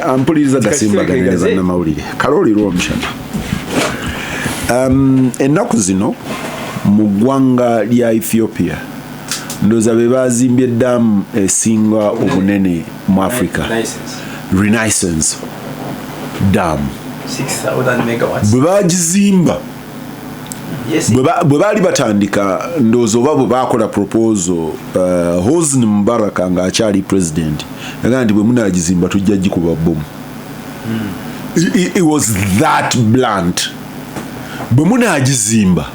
ampuliriza Gasimbagane ne bannamawulire Kaloli Rwomushana ennaku zino mu ggwanga lya Ethiopia ndoza be bazimbye eddamu esinga obunene mu Africa Renaissance Dam 6,000 megawatts bwe bagizimba bwe baali batandika ndowooza oba bwe bakola proposal Hosni Mubarak nga akyali president yagamba nti bwe munaagizimba tujja gikuba bomu it was that blunt bwe munaagizimba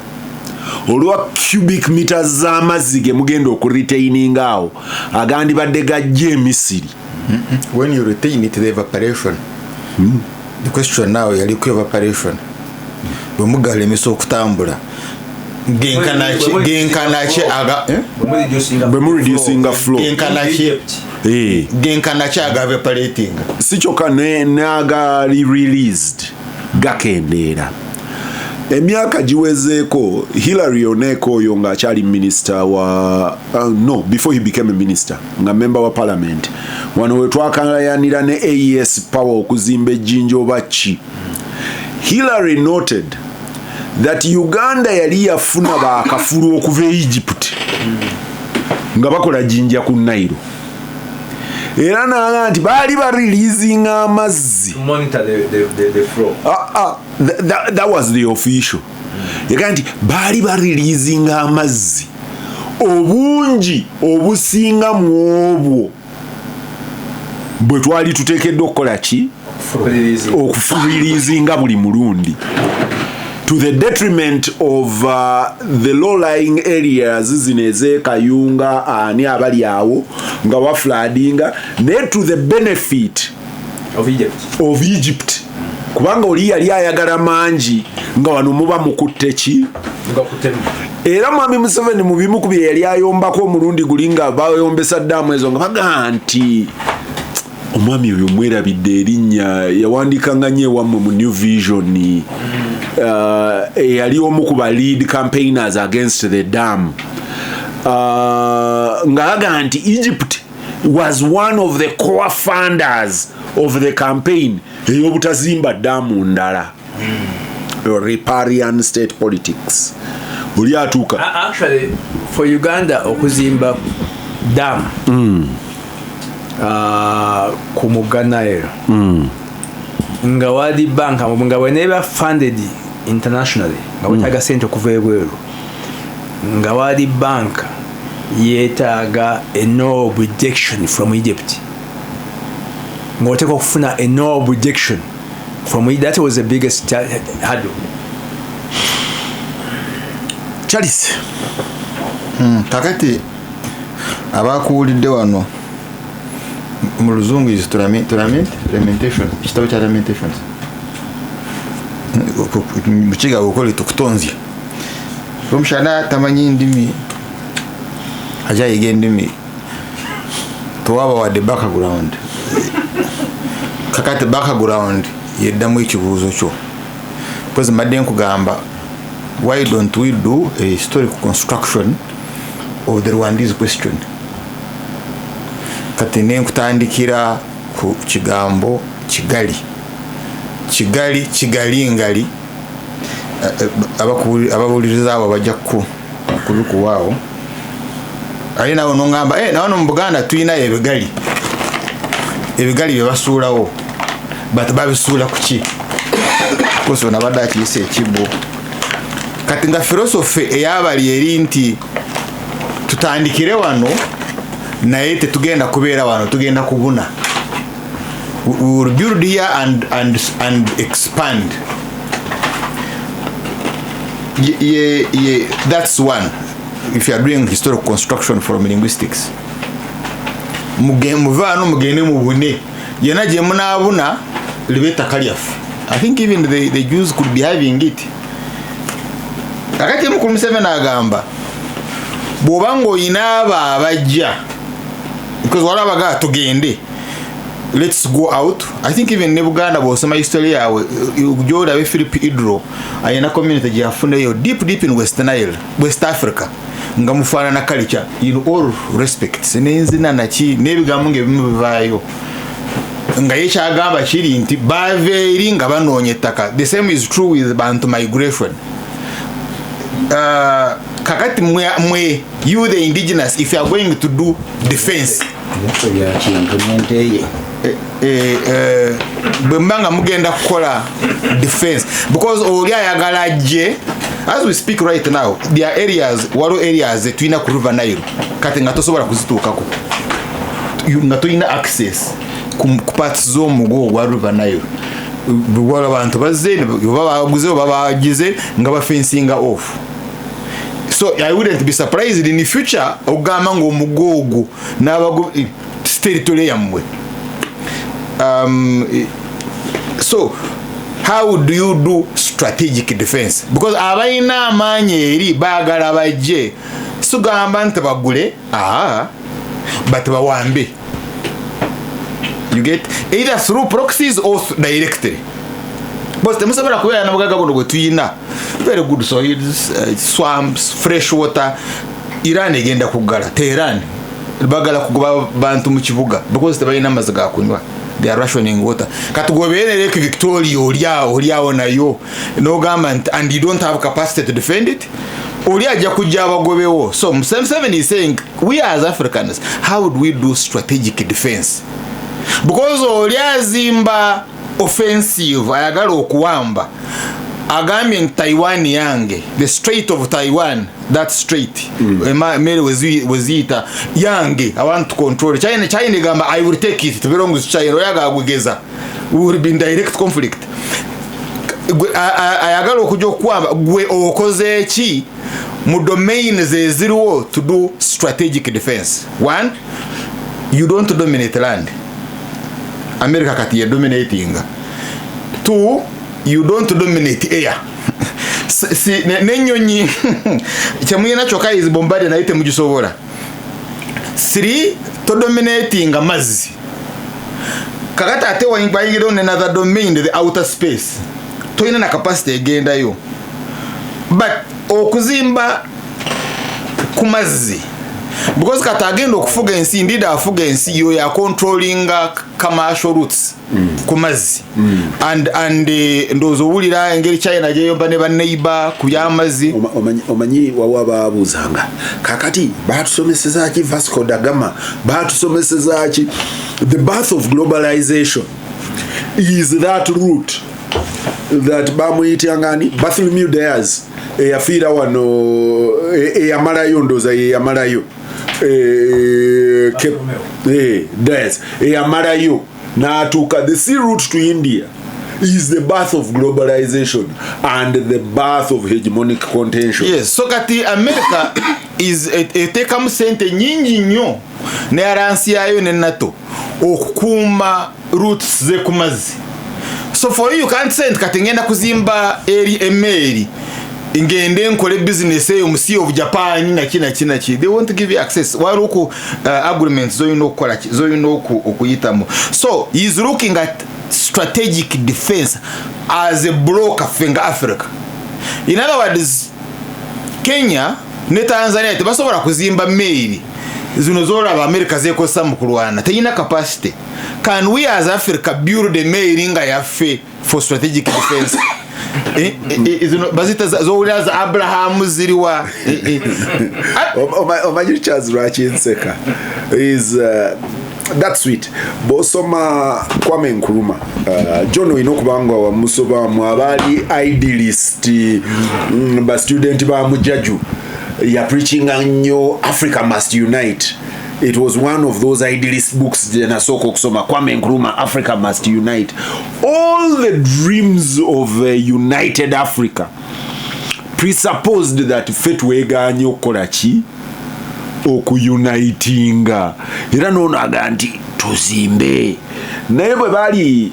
olwa cubic meters z'amazzi ge mugenda okuretaininga awo agandi badde gajja emisiri when you retain it the evaporation the question now yali ku evaporation bwe mugala emiso okutambula genkanache aga bwe reducing flow genkanache aga evaporating si kyokka naga released gakendeera emyaka giwezeeko Hillary Oneeko oyo ng'akyali minister wa no before he became a minister nga member wa parliament wano we twakalayanira ne AES power okuzimba ejjinja oba ki Hillary noted that Uganda yali yafuna bakafulu okuva Egypt nga bakola jinja ku Nile era naga nti baali bareleasing amazzi to monitor the flow. That was the official. Yaga nti baali bareleasing amazzi obungi obusinga mu obwo bwe twali tuteekeddwa okukola ki okufulirizinga buli mulundi to the detriment of the low-lying areas zino ez'ekayunga ani abali awo nga wafladinga ne to the benefit of Egypt kubanga oli yali ayagala mangi nga wano muba mukutte ki era mwami Museveni mu bimu ku bye yali ayombako omulundi guli nga bayombesa ddaamu ezo nga baga nti omwami oyo mwerabidde erinnya yawandiikanga nnyo ewammwe mu New Vision yali omu ku ba lead campaigners against the dam ng'aga nti Egypt was one of the core funders of the campaign ey'obutazimba ddamu ndala riparian state politics oli atuuka actually for Uganda okuzimba dam ku mugga Nile nga World Bank nga bweneba funded internationally nga wetaaga sente okuva ebweru nga World Bank yetaaga a no objection from Egypt nga oteeka okufuna a no objection from Egypt. That was the biggest hurdle. Charles kakati abakuwulidde wano mu luzungu is lamentation kitabo kya lamentations mukiga gukole tukutonzya Rwomushana tamanyi ndimi ajayiga endimi towaba wadde background kakati background yeddamu ekibuuzo kyo because mbadde nkugamba why don't we do a historical construction of the Rwandese question kati nenkutandikira ku kigambo kigali ngali ababuuliriza abo bajja kubikuwaawo ali nawo nongamba nawono mu Buganda tulina ebigali bye basuulawo but babisuula ku ki kuso nabadde akiyisa ekibbo kati nga philosophy eyabali eri nti tutandikire wano naye tetugenda kubeera wano tugenda kubuna we will build here and expand. Yeah, that's one if you are doing historical construction from linguistics muvano mugende mubune yena je munabuna libeta kalyafu. I think even the Jews could be having it. Akati mukulu Museveni agamba bobango inaba abajja because walabaga tugende let's go out. I think even ne Buganda bosoma history yawe ujoda be Philip Idro ayina community gyafuna yo deep in West Nile, West Africa ngamufana na culture in all respects nenzina nachi nebigamu ngebimu bivayo nga yecha agamba kiri nti bave nga banonye taka. The same is true with Bantu migration. Kakati mwe you the indigenous, if you are going to do defense bembanga mugenda kukola defense because oli ayagala je. As we speak right now, there are areas, walo areas tuina ku River Nile kati nga tosobola kuzituukako nga tulina access ku parts z'omugo gwa River Nile. Wala abantu bazze babaguze babagize nga ba fencing off. So I wouldn't be surprised in the future ogamba ngo omugogo n'abago territory yamwe. So how do you do strategic defense? Because abaina amaanyi eri baagala bajje sugamba nti bagule but bawambe. You get either through proxies or directly. But the musobola kubeera n'obugaga buno bwe tuyina very good soils, swamps, fresh water. Iran egenda kugala Tehran bagala kugoba bantu mu kibuga because tebalina amazzi ga kunywa. They are rationing water. Katugobere Lake Victoria oliawo nayo no government and you don't have capacity to defend it. Oli ajja kujja abagobewo. So Museveni is saying we as Africans, how would we do strategic defense? Because oli azimba offensive ayagala okuwamba agambye nti Taiwan yange, the Strait of Taiwan, that strait Mary weziyita yange, I want to control it. China gamba I will take it, to belong to China. Oyaga agwegeza, we will be in direct conflict. Ayagala okujja okuwamba gwe okoze ki mu domains eziriwo to do strategic defense. One, you don't dominate land. America kati ya dominating. Two, you don't dominate air. Nenyonyi chamuyina choka is bombarded na ite mugisobola. Three, to dominating amazzi. Kakata ate wanyingira on another domain, the outer space. Toina na capacity egenda yo. But okuzimba kumazzi. Because kata agenda okufuga ensi, indeed afuga ensi yo ya controlling commercial routes kumazzi. And ndozo wulira engeri China jeyomba ne baneighbor kubyamazi. Omanyi wawaba abuzanga kakati batusomeseza ki Vasco da Gama, batusomeseza ki the birth of globalization is that route that bamuyitangani Bartholomew Dias eyafira wano eyamalayo ndoza eyamalayo Dias eyamalayo natuka. The sea route to India is the birth of globalization and the birth of hegemonic contention. Yes, so kati America is etekamu sente nyingi nnyo ne aransi yayo ne NATO okukuma routes ze kumazi. So for you can't send kati ngenda kuzimba email ingende nkole business eyo mu Sea of Japan na kina they want to give you access waruku agreements zo you kola zo you okuyitamu. So he's looking at strategic defense as a blocker for Africa. In other words, Kenya ne Tanzania tebasobola kuzimba mail zino zola aba America zekosa mu kulwana teyina capacity. Can we as Africa build a mail nga yafe for strategic defense? Bazita zola za Abraham ziriwa omanyi Charles Rachinseka is that's sweet. Bosoma Kwame Nkrumah John Winokubanga wa musoba mu abali idealist ba student ba mujaju ya preaching anyo Africa must unite. It was one of those idealist books na soko kusoma Kwame Nkrumah, Africa must unite. All the dreams of a united Africa presupposed that fetwega anyo kolachi okuyunitinga era nono aganti tuzimbe naye bwe bali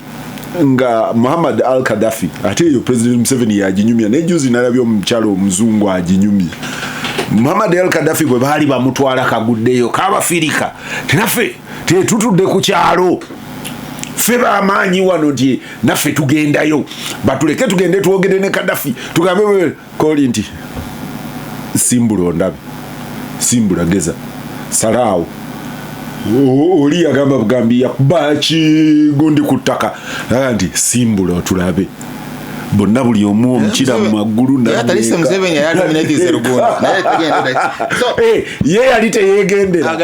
nga Muhammad al-Gaddafi ate yo President Museveni yajinyumya nejuzi nalabyo omukyalo omuzungu ajinyumya. Muhammad al-Gaddafi bwe bali bamutwala kaguddeyo kabafirika tenaffe tetutudde ku kyalo ffe bamaanyi wano nti naffe tugendayo batuleke tugende twogere ne Gaddafi tugambe koli nti simbulo ndabe simbula geza salaawo oli yagamba bugambi yakubaaki gundi ku ttaka nti simbula tulabe bonna buli omu omukira mu maggulu ye yali teyegendera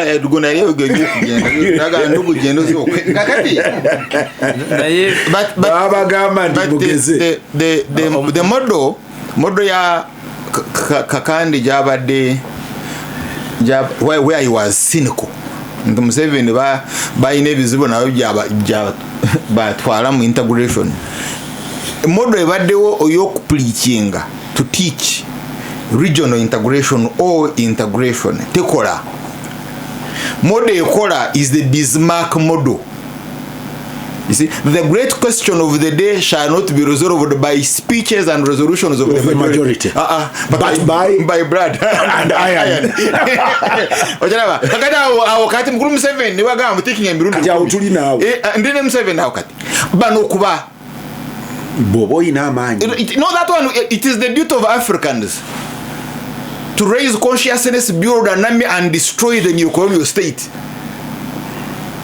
babagamba nti mugeze. The model ya Kakande jabadde where he was cynical. Nti Museveni bayina ebizibu nabyo batwala mu integration. Model ebaddewo oy'okupreachinga to teach regional integration or integration tekola. Model ekola is the Bismarck model. You see, the great question of the day shall not be resolved by speeches and resolutions of the majority. But by blood and iron. Ojaba, kakata wakati mkuru Museveni ni waga mutiki nyamirundi. Kati autuli nawe. Ndine Museveni na wakati. Bano kuba. Bobo ina manyi. No, that one, it is the duty of Africans to raise consciousness, build an army and destroy the new colonial state.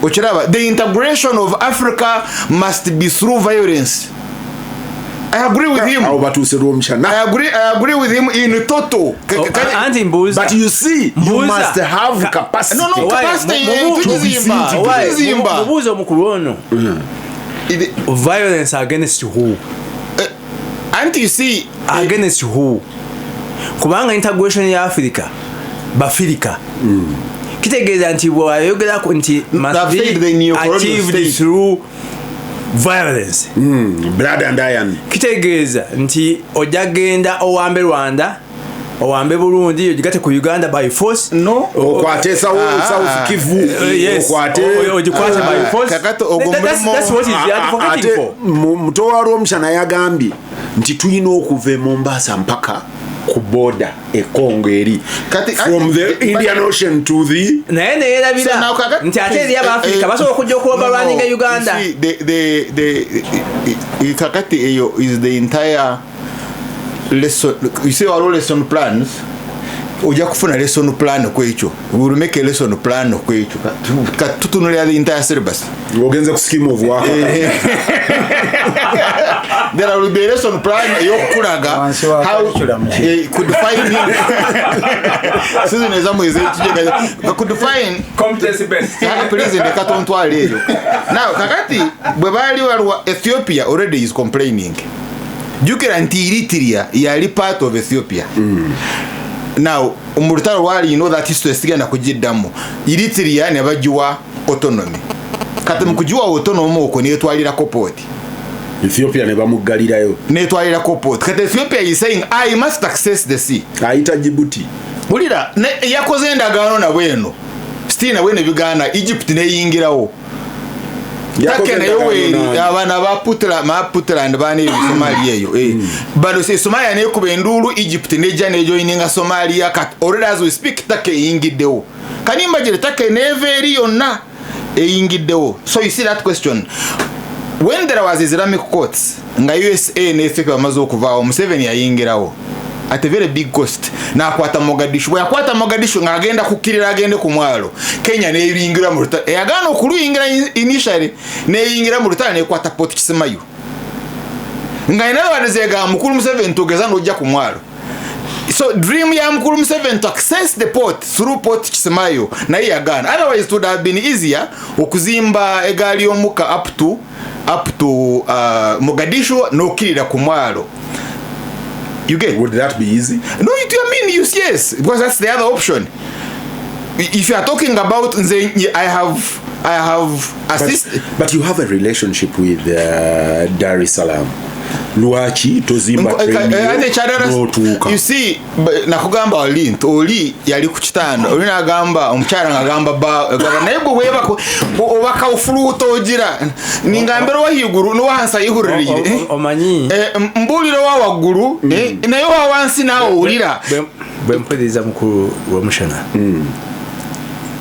The integration of Africa must be through violence. I agree with him. I agree with him in total. But you see, you must have capacity. No, capacity. Violence against who? And you see, against who? Kubanga integration ya Africa, Bafirika. Kitegeeza nti bwayogera ku nti must be achieved through violence. Blood and iron. Kitegeeza nti ojagenda owambe Rwanda, owambe Burundi, ojigate ku Uganda by force. No. Okwate South Kivu. Yes. Ojikwate by force. That's what he's advocating for. Muto wa Rwomushana yagambye nti tulina okuva Mombasa mpaka ku border e Congo eri from the Indian Ocean to the naende yerabira nti ate eri abafrika basobola okujja okuloba running e Uganda. The kakati eyo is the entire lesson. You see our lesson plans. Uja kufuna lesson plan kwekyo. We will make a lesson plan kwekyo. Tutunulya the entire syllabus. Ogenze ku scheme of work. There will be a lesson plan yokulaga how could define season exam is could define competency based. Please ndeka tontwale eyo. Now kakati bwe bali wa Ethiopia already is complaining. Jukira nti Eritrea yali part of Ethiopia. Now umurutaro wali, you know that history sigenda kujiddamu. Eritrea ne bajiwa autonomy. Kati mukujiwa autonomy uko ne twalira kopoti. Ethiopia ne bamugalirayo. Ne twalira kopoti. Kati Ethiopia is saying I must access the sea. Aita Djibouti. Bulira ne yakoze endagaano na bweno. Still na bwene bigana Egypt ne yingirawo. Take na yoweri abana ba Puntland bane Somalia eyo bano se Somalia ne kubendulu Egypt ne jane joininga Somalia kat already as we speak take yingiddewo kanimba jere take neveri yonna eyingiddewo. So you see that question, when there was Islamic courts nga USA ne Ethiopia mazo okuvaawo Museveni yayingirawo at a very big cost na akwata Mogadishu. Bwe akwata Mogadishu nga agenda kukirira agende ku mwalo Kenya ne yingira mu rutana yagana okuluyingira initially ne yingira mu rutana ne kwata Port Kisemayo nga ina badezega mukuru Museveni togeza no ojja ku mwalo. So dream ya mukuru Museveni to access the port through Port Kisemayo na yagana, otherwise it would have been easier okuzimba egali yomuka up to Mogadishu no kirira ku mwalo. You get? Would that be easy? No, yes, because that's the other option. If you are talking about I have assisted, but you have a relationship with Dar es Salaam. Luachi tozimba you see nakugamba oli yali ku kitanda oli nagamba omukyala ngagamba nayebwe webako obaka ufuluto ogira ningambero wahiguru no wansa yihurire omanyi mbuliro wa waguru nayo wa wansi nawo ulira bwempuliriza mukuru Rwomushana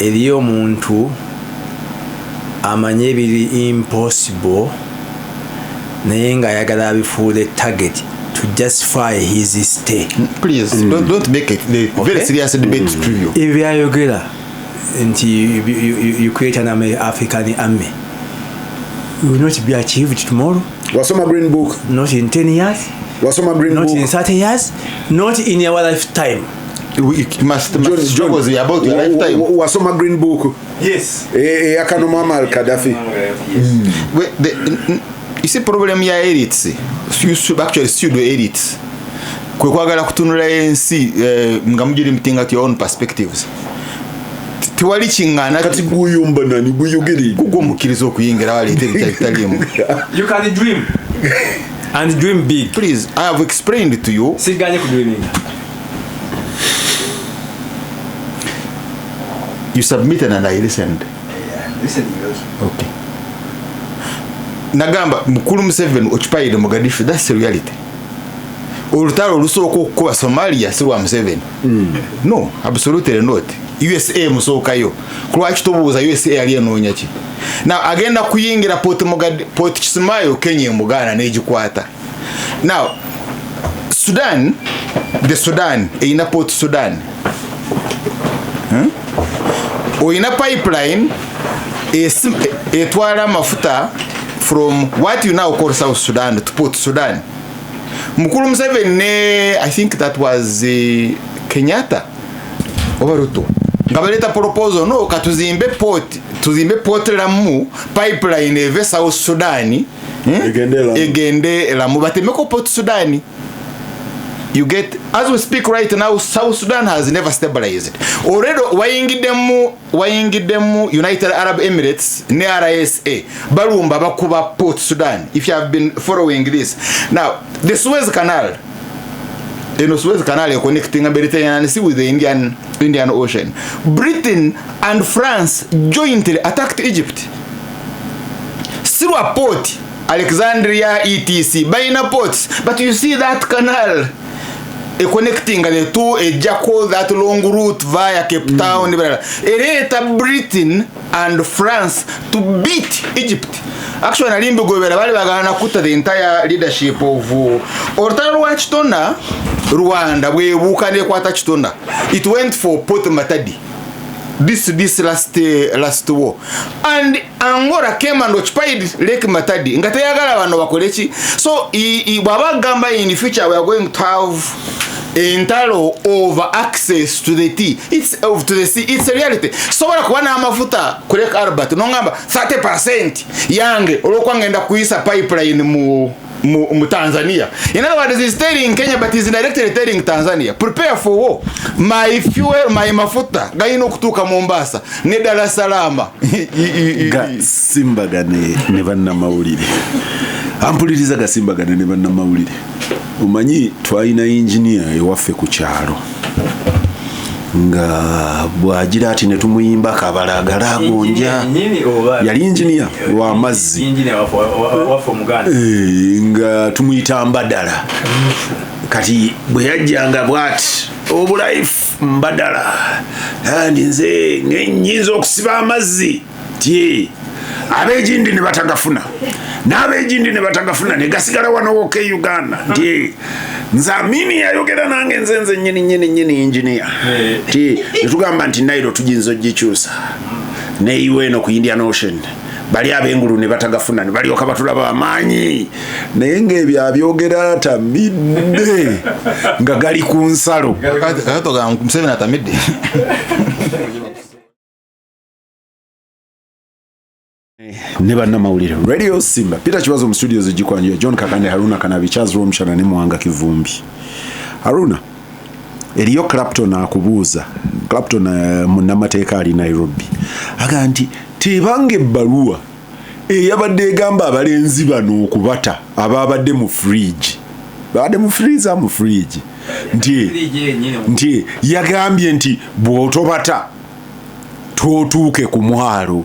eriyo omuntu amanye biri impossible naye nga ayagala abifuule target to justify his stay. Please don't make it very serious debate trivial. If you ayogera nti you create an African army, you will not be achieved tomorrow. Wasoma green book. Not in 10 years. Wasoma green book. Not in 30 years. Not in your lifetime. It must struggles about your lifetime. Wasoma green book. Yes. Akano Muammar Gaddafi. You see problem ya elites. Actually pseudo elites. Kwe kwagala kutunula ensi nga mujiri mtinga your own perspectives. Tiwali chingana kati guyumba nani guyugiri kugo mukirizo kuyingira wali talimu. You can dream and dream big. Please, I have explained to you. Siganye ku dreaming. You submitted and I listened. Yeah, listen. Okay. nagamba mukulu Museveni occupied Mogadishu. That's the reality. Olutalo lusooka okukuba Somalia si lwa Museveni. No, absolutely not. USA musookayo. Kulwaki tobuuza USA ali enoonya ki? Now agenda kuyingira Port Kisumayo Kenya emugana n'egikwata. Now Sudan, the Sudan, ina Port Sudan. Oina pipeline etwala mafuta from what you now call South Sudan to Port Sudan. Mukulu Museveni, I think that was Kenyatta over Ruto. Ngabaleta proposal no katuzimbe port Lamu pipeline eve South Sudan egende Lamu batemeko Port Sudan. You get, as we speak right now, South Sudan has never stabilized. Already, wayingidemu United Arab Emirates, ne RSA, Barumba bakuba Port Sudan. If you have been following this, now the Suez Canal, the Suez Canal is connecting the Mediterranean Sea with the Indian Ocean. Britain and France jointly attacked Egypt. Through a port, Alexandria, etc. Buying ports, but you see that canal. Connecting the two, a Jaco, that long route via Cape Town, it Britain and France to beat Egypt. Actually, Nalimbo Governor the entire leadership of Ortaro Rwanda, where Wukane Kwatachitona. It went for Port Matadi. This last war. And Angola came and occupied Lake Matadi. Ngatayagala wano wakolechi. So Baba Gamba in the future we are going to have entalo over access to the tea. It's to the sea. It's a reality. So kuwana amafuta kureka Albert nongamba 30% yange olokwa ngenda kuisa pipeline mu Tanzania. In other words, he's telling Kenya, but he's indirectly telling Tanzania, prepare for war. My fuel, my mafuta, gaino kutuka Mombasa, ne Dar es Salaam. Gasimbagane nebanna mawulire. Ampuliriza gasimbagane nebanna mawulire. Umanyi twalina engineer ewaffe ku kyalo. Nga bwagira ati ne tumuyimba kabalagala agonja. Yali engineer wa mazzi. Engineer wafo muganda. Nga tumuyita Mbadala. Kati bwe yajjanga bwati obulife Mbadala. Nze nyinza okusiba amazzi. Tie abejindi ne batagafuna. N'abejindi ne batagafuna ne gasigala wano woke Uganda. Tie nzamini yayogera nange nzenze nyini engineer. Tie tugamba nti Nairo tujinzo gikyusa. Ne iwe no ku Indian Ocean. Bali abengulu ne batagafuna ne bali okabatulaba amanyi. Naye ng'ebyo abyogera atamidde nga gali ku nsalo. Kato ga Museveni atamidde. Neba na mawulire Radio Simba Peter Kibazo mu studios zigikwanjira John Kakande Harunah Kanaabi Rwomushana ne Muwanga Kivumbi. Harunah eriyo Clapton akubuuza Clapton munnamateeka ali Nairobi aga nti tebange ebbaluwa eyabadde egamba abalenzi bano okubata ababadde mu fridge babadde mu freezer mu fridge nti yagambye nti bw'otobata twotuuke ku mwalo.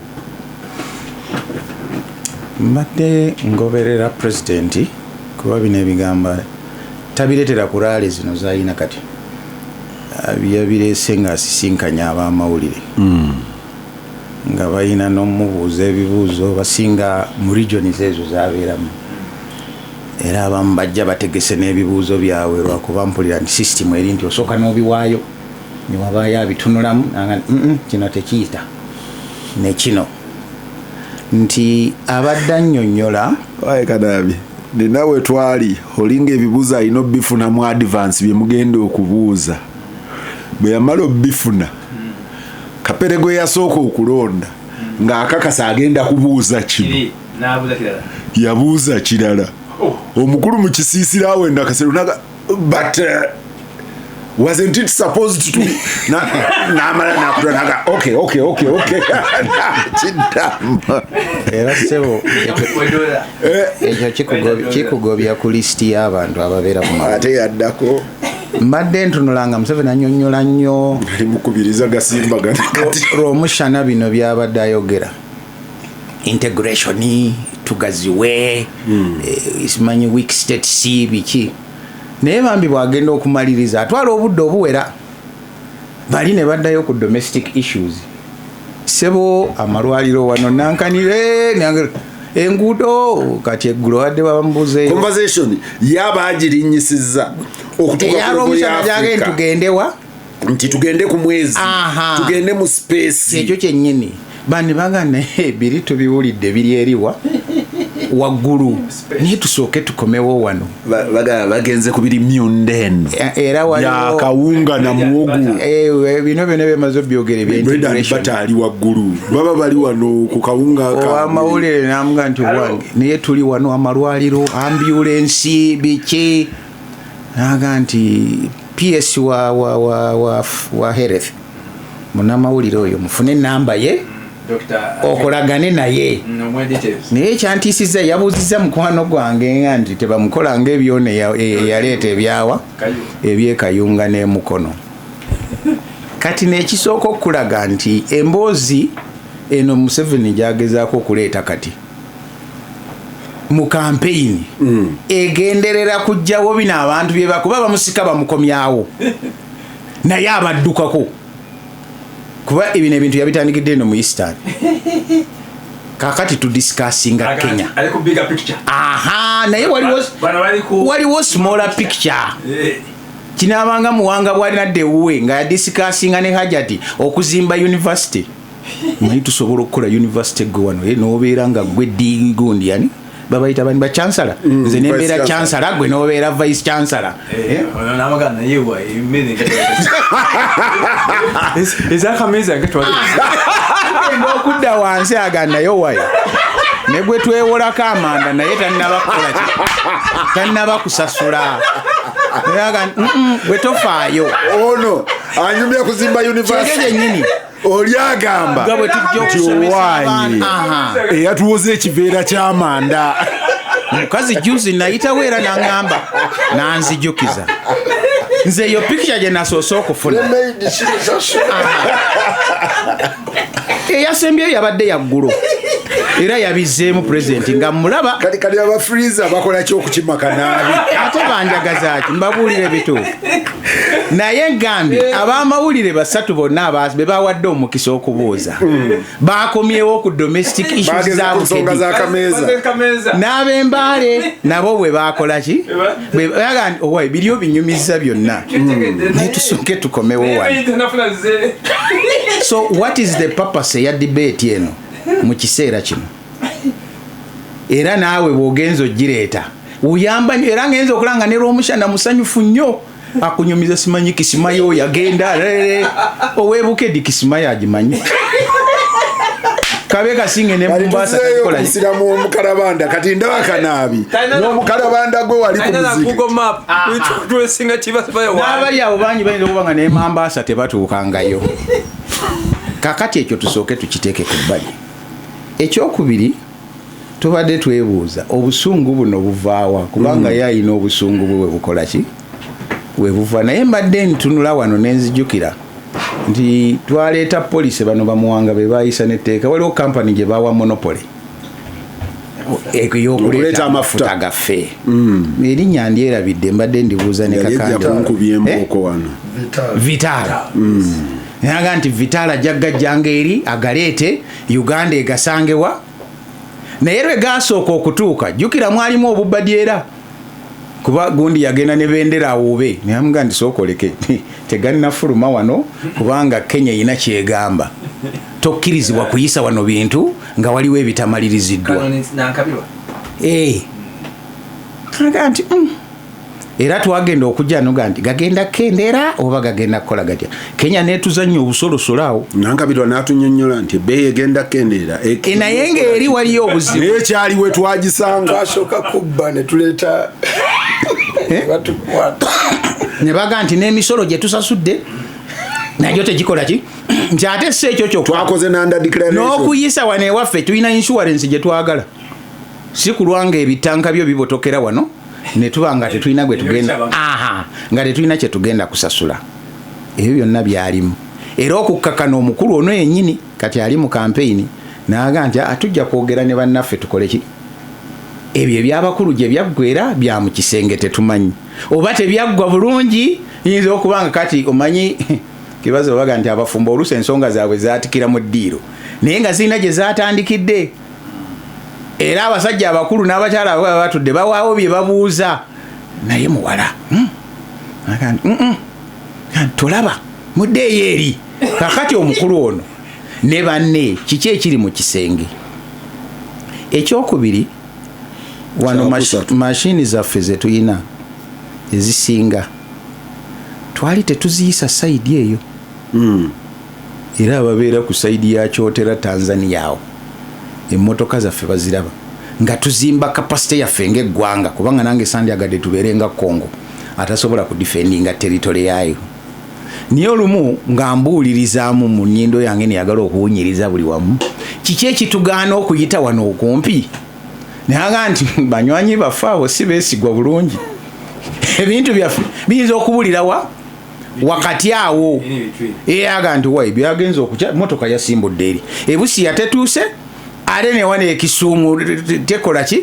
Mbadde ngoberera president kuba bino ebigamba tabiretera ku rally zino zayina kati byabirese nga asisinkanya abamawulire nga bayina n'omubuuza ebibuuzo basinga mu regions ezo zabeeramu era abamu bajja bategese n'ebibuuzo byabwe lwakuba mpulira nti system eri nti osooka n'obiwaayo ne wabaayo abitunulamu kino tekiyita ne kino nti abadde annyonnyola wae Kanaabi ninawe twali olinga ebibuuzo alina bifuna mu advance bye mugenda okubuuza bwe yamala bifuna Kaperego yasooka okulonda ng'akakasa agenda kubuuza kino yabuuza kirala omukulu mu kisiisira awe ndakasero naga but wasn't it supposed to be naga okay era sebo ekyo kikugobya ku listi y'abantu ababeera ku ate yaddako mbadde ntunulanga Museveni annyonnyola nnyo ali mukubiriza Gasimbagane Rwomushana bino byabadde ayogera integration tugaziwe isimanyi weak state si biki naye bambi bwagenda okumaliriza atwala obudde obuwera bali ne baddayo ku domestic issues sebo amalwaliro wano nankanire enguudo kati eggulo wadde bambuzeeyo conversation yaba agirinyisiza okutuuka ku Rwomushana tugendewa nti tugende ku mwezi tugende mu space ekyo kyennyini bani bagane biri tubiwulidde biri eriwa waggulu naye tusooke tukomewo wano bagenze ku biri myunden era ya kawunga na muwogu bino byonna byemaze obyogere bataali waggulu baba bali wano ku kawunga amawulire namuga nti wange naye tuli wano amalwaliro ambulensi biki naga nti PS wa health munamawulire oyo mufune namba ye okolagane naye naye kyantiisiza yabuuziza mukwano gwange nga nti tebamukola ngaebyona yaleeta ebyawa ebyekayunga n'emukono kati nekisooka okulaga nti emboozi eno Museveni gyagezaako okuleeta kati mu campaign egenderera kujjawo bino abantu bye bakuba bamusika bamukomyawo naye abaddukako kuba ebino ebintu yabitandikidde eno mu Eastern kakati tudiscussinga Kenya naye waliwo smaller picture kinabanga Muwanga bwalina dewuwe nga yadiscussinga ne Hajati okuzimba university manyi tusobola okukola university gwe wano nobeera nga gwe digundi yani babayita bani ba chancellor nze nembeera chancellor gwe nobeera vice chancellor namagana yewa imene ezakameza ngatwali okudda wansi aganda yowayo ne gwe twewolako amanda naye tannaba kusasula bwe tofaayo ono anyumya kuzimba university nyini oli agamba eyatuwoza ekiveera ky'amanda mukazi juzi nayitawo era naŋŋamba nanzijukiza nze eyo picture gye nasoose okufuna eyasembyeyo yabadde yaggulu era yabizeemu pulezidenti nga mulaba kati abafriza bakola kyokukima Kanaabi ate banjagaza ki mbabuulire bituufu naye ngambye ab'amawulire basatu bonna be bawadde omukisa okubuuza bakomyewo ku domestic issues z'abukeddi n'ab'embaale nabo bwe bakola ki biri obinyumiza byonna naye tusooke tukomewo wano so what is the purpose eya debate eno mu kiseera kino era naawe bw'ogenza ogireeta uyamba nnyo era ngenza okulanga ne Rwomushana musanyufu nnyo akunyumiza simanyi kisimayo yagenda owebukeddi kisimayo agimanyi kabe kasinge ne Mombasa kakola kusiramu omukalabanda kati ndaba Kanaabi n'omukalabanda gwe wali ku muziki n'abali abo bangi bayinza okubanga ne Mombasa tebatuukangayo kakati ekyo tusooke tukiteeke ku bbali ekyokubiri tubadde twebuuza obusungu buno buvaawa kubanga yayina obusungu bwe bukola ki webuva naye mbadde ntunula wano nenzijukira nti twaleeta polisi bano bamuwanga be bayisa netteeka waliwo kampani gye bawa monopoly eyokuleeta amafuta gaffe erinnya ndyerabidde mbadde ndibuuza ne Kakande Vitala naga nti Vitala jaggajjanga eri agaleete Uganda egasangewa naye lwe gasooka okutuuka jjukira mwalimu obubadyera kuba gundi yagenda ne bendera awuube nayamuga nti sookoleke tegalinafuluma wano kubanga Kenya ina kyegamba tokkirizibwa kuyisa wano bintu nga waliwo ebitamaliriziddwa aga nti era twagenda okujja noga nti gagenda kendera oba gagenda kukola gatya Kenya netuzannya obusolosolo awo nankabirwa natunyonnyola nti ebbeeyi egenda kendera naye ng'eri waliyo obuzibu nekyaliwe twagisanga twasooka kubba ne tuleeta ne baga nti n'emisolo gye tusasudde nagyo tegikola ki nti ate si ekyo kyokka twakoze nanda declaration n'okuyisa wano ewaffe tulina insurance gye twagala si kulwanga ebitanka byo bibotokera wano ne tuba nga tetulina gwe tugenda nga tetulina kye tugenda kusasula ebyo byonna byalimu era okukkakana omukulu ono yennyini kati ali mu campaign naga nti atujja kwogera ne bannaffe tukole ki ebyo ebyabakulu gye byaggwera bya mu kisenge tetumanyi oba tebyaggwa bulungi yinza okubanga kati omanyi Kibazo baga nti abafumbo oluusi ensonga zaabwe zaatikira mu ddiiro naye nga zirina gye zaatandikidde era abasajja abakulu n'abakyala ababa batudde bawaawo bye babuuza naye muwala tolaba muddeeyo eri kakati omukulu ono ne banne kiki ekiri mu kisenge ekyokubiri wano mashini zaffe ze tuyina ezisinga twali tetuziyisa sayidi eyo era ababeera ku sayidi ya Kyotera Tanzania awo emmotoka zaffe baziraba nga tuzimba kapasite yaffe ng'eggwanga kubanga nange sandyagadde tubeere nga Congo atasobola kudifendinga territory yayo niye olumu nga mbuulirizaamu mu nnyindo yange neyagala okuwunyiriza buli wamu kiki ekitugaana okuyita wano okumpi naga nti banywanyi baffe abo si beesigwa bulungi ebintu byaffe biyinza okubulira wakati awo aga nti wai byagenza okukya motoka yasimbudde eri ebusi yatetuuse ate newana ekisuumu tekola ki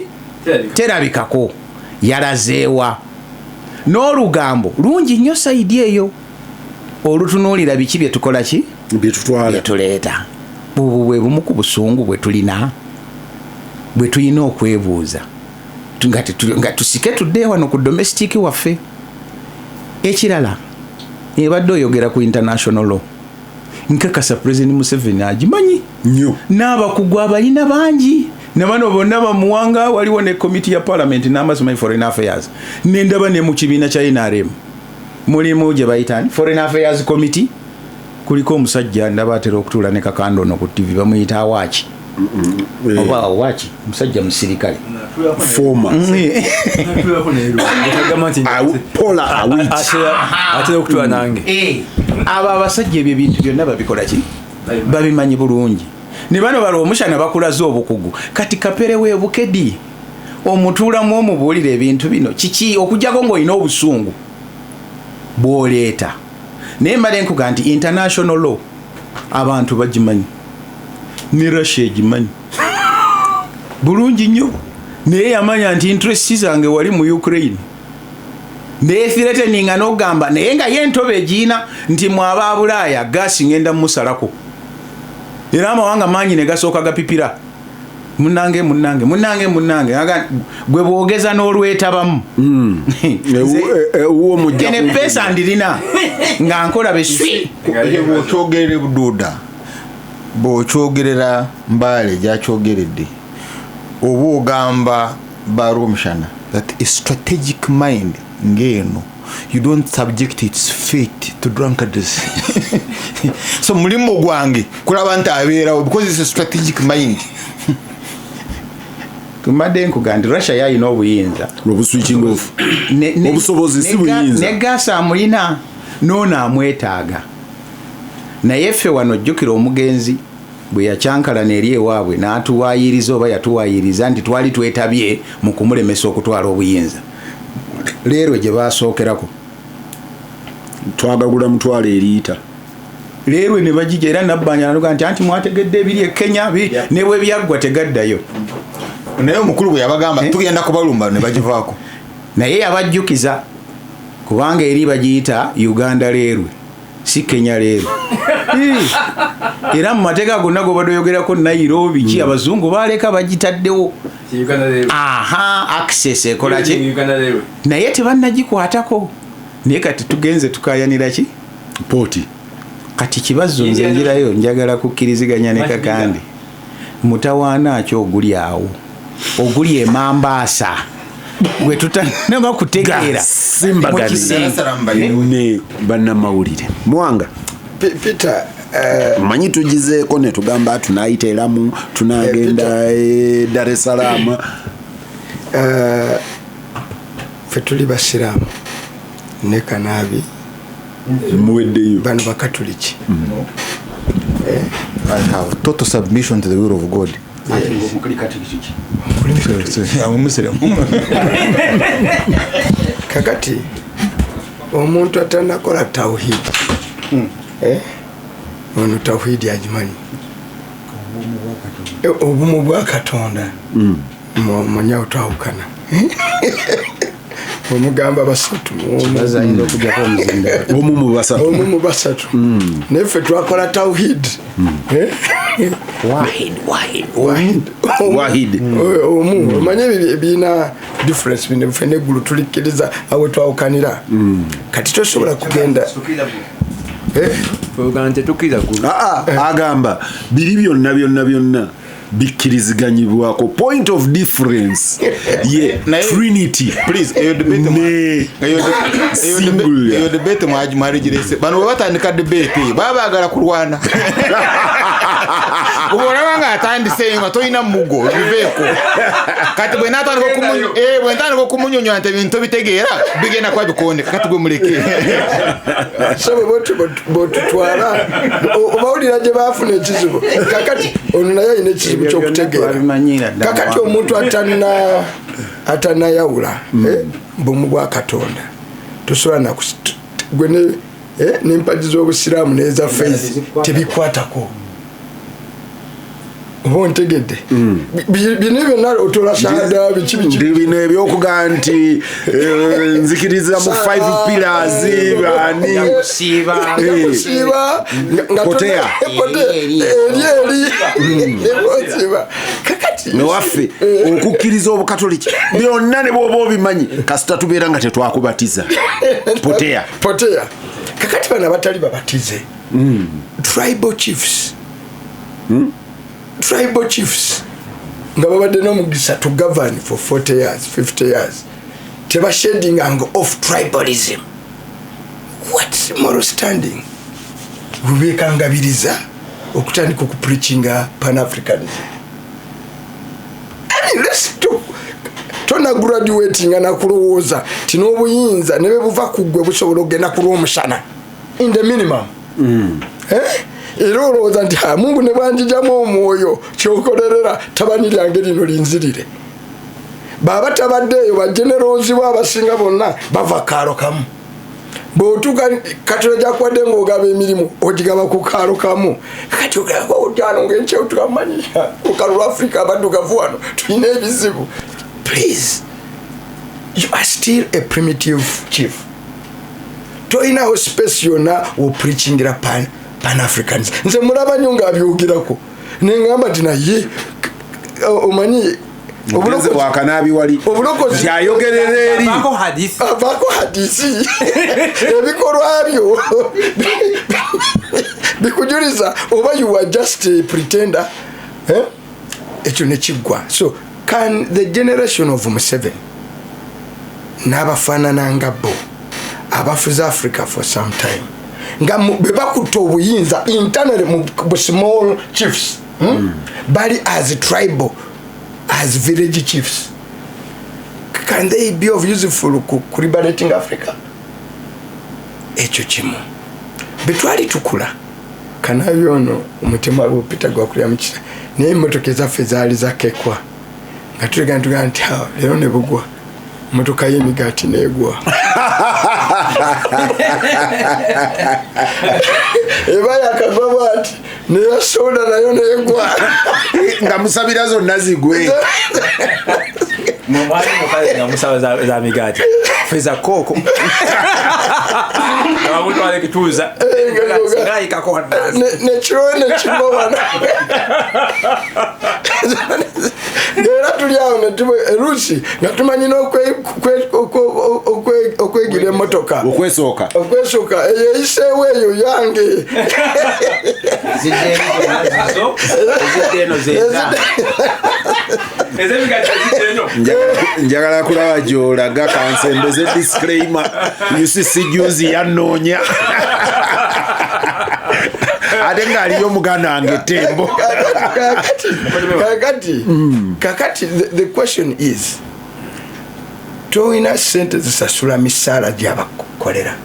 terabikako yalazeewa n'olugambo lungi nnyo sayidi eyo olutunuulira biki bye tukola ki byetuleeta bubwo bwe bumu ku busungu bwe tulina bwe tulina okwebuuza nga tusike tudde wano ku domestic waffe ekirala ebadde oyogera ku international law nkakasa President Museveni agimanyi nnyo n'abakugu abalina bangi ne bano bonna bamuwanga waliwo ne committee ya parliament n'amazima foreign affairs n'endaba ne mu kibiina kya NRM mulimu gye bayitani foreign affairs committee kuliko omusajja ndaba atera okutuula ne Kakande ono ku TV bamuyita Awaki oba Awaki musajja musirikale former Pola atera okutuula nange aba abasajja ebyo bintu byonna babikola ki babimanyi bulungi ne bano Rwomushana bakulaze obukugu kati kaperewe bukedi omutuulamu omubuulira ebintu bino kiki okugjako ng'olina obusungu bw'oleeta naye mbadde nkuga nti international law abantu bagimanyi ne Russia egimanyi bulungi nnyo naye yamanya nti interest zange wali mu Ukraine neethreateninga n'ogamba naye nga ye entobe egiina nti mwaba Bulaaya gaasi ngenda musalako era amawanga manyi ne gasooka gapipira munange gwe bwogeza n'olwetabamu ene pesa ndirina nga nkola beswi bw'okyogerera buduuda bw'okyogerera Mbale gyakyogeredde oba ogamba ba Rwomushana that a strategic mind ngeno you don't subject its fate to drunkards so mulimo gwange kulaba nti abeerawo because it's a strategic mind tumadde nkuga nti Russia yalina obuyinza switching off obusobozi si buyinza ne gaasa amulina noono amwetaaga naye ffe wano jjukira omugenzi bwe yakyankalana eri ewaabwe n'atuwaayiriza oba yatuwaayiriza nti twali twetabye mu kumulemesa okutwala obuyinza leero gye baasookerako twagagula mutwala eriita leero ne bagijja era nabbanja naluga nti anti mwategedde ebiri e Kenya ne bwe byaggwa tegaddayo naye omukulu bwe yabagamba tugenda kubalumba ne bagivaako naye yabajjukiza kubanga eri bagiyita Uganda leerwe si Kenya leerwe era mu mateeka gonna go badoyogerako Nairobi ki abazungu baleka bagitaddewo access ekola ki naye tebannagikwatako naye kati tugenze tukayanira ki poti kati Kibazo nze njirayo njagala kukkiriziganya ne Kakande mutawaana ki oguli awo oguli emambaasa gwe tutanaba kutegeera Simbagane ne bannamawulire Muwanga Peter manyi tugizeeko ne tugamba tunaayita eramu tunagenda Dar es Salaam ffe tuli basiraamu ne Kanaabi muweddeyo bano bakatuliki I have total submission to the will of God. kakati omuntu atanakola tawhid ono tawhid agimanyi obumu bwa Katonda munyawo twawukana omugamba basatu bazayinza okujjako omuzinda omumu basatu neffe twakola tawhid wahid omu omanye ebiina difference bino ffe neggulu tulikkiriza awe twawukanira kati tosobola kugenda agamba biri byonna bikkiriziganyibwako point of difference ye trinity please eyo debate mwaligirese bano batandika debate babagala kulwana ubona nga atandise nga toyina mugo biveeko kati bwe natandika okumunyonyola nti ebintu bitegeera bigenda kuba bikonde kati gwe muleke sabe botutwala obawulira gye baafuna ekizibu kakati ono naye ayina ekizibu kyokutegeera kakati omuntu atanayawula bumu bwa Katonda tosobola gwe n'empagi z'obusiraamu n'eza faith tebikwatako oba ntegedde bino byonna otola shahada bino ebyokugaa nti nzikiriza mu 5 pillars kusiiba poteya kakati newaffe okukkiriza obukatoliki byonna ne bwoba obimanyi kasita tubeera nga tetwakubatiza poteya kakati bana batali babatize tribal chiefs nga babadde n'omugisa to govern for 40 years 50 years teba shading angle of tribalism. What moral standing rubekangabiriza okutandika okupreachinga pan-Africanism? I mean, let's talk. Tona graduating na kulowooza tino obuyinza ne bebuva kuggwe busobola okugenda ku Rwomushana in the minimum. Era olowooza nti Mungu ne bwanjijamu omwoyo kyokolerera tabani lyange lino linzirire. Baba tabaddeeyo bagenerozi abasinga bonna bava kaalo kamu. Bw'otuuka Katonda gy'akuwadde ng'ogaba emirimu ogigaba ku kaalo kamu. Kati ogamba otyano ng'enkya tukamanyira ku kaalo Africa abaddugavu wano tulina ebizibu. Please, you are still a primitive chief. Toina space yona o preaching la pan-Africanism. Nze mulaba nnyo ng'abyogirako. N'engamba nti naye omanyi obulokozi bwa Kanaabi wali yayogerera eri avako hadisi ebikolwa byo bikujuliza oba you are just a pretender. Ekyo ne kiggwa. So can the generation of Museveni n'abafaanana nga bo abafuza Africa for some time nga bebakuta obuyinza internally mu small chiefs bali as tribal as village chiefs, can they be of useful ku liberating Africa? Ekyo kimu betwali tukula Kanaabi ono omutima gw'opita gwakulya mukisa naye emmotoka ezaffe zaali zakekwa nga tulega nti leero ne bugwa emmotoka y'emigaati neegwa eba yakagwa bwati neya soda nayo neegwa nga musabira zonna zigwe mwali mukazi nga musaba za migaati feza koko abamutwale kituuza ngayikako nekibona era tuli awo erusi nga tumanyi n'okwegira emmotoka okwesooka eyeyiseewo eyo yange njagala kulaba gy'olaga kansembeze disclaimer UCC juzi yanoonya ate ng'aliyo muganda wange tembo kakati the question is toyina ssente zisasula misaala gy'abakolera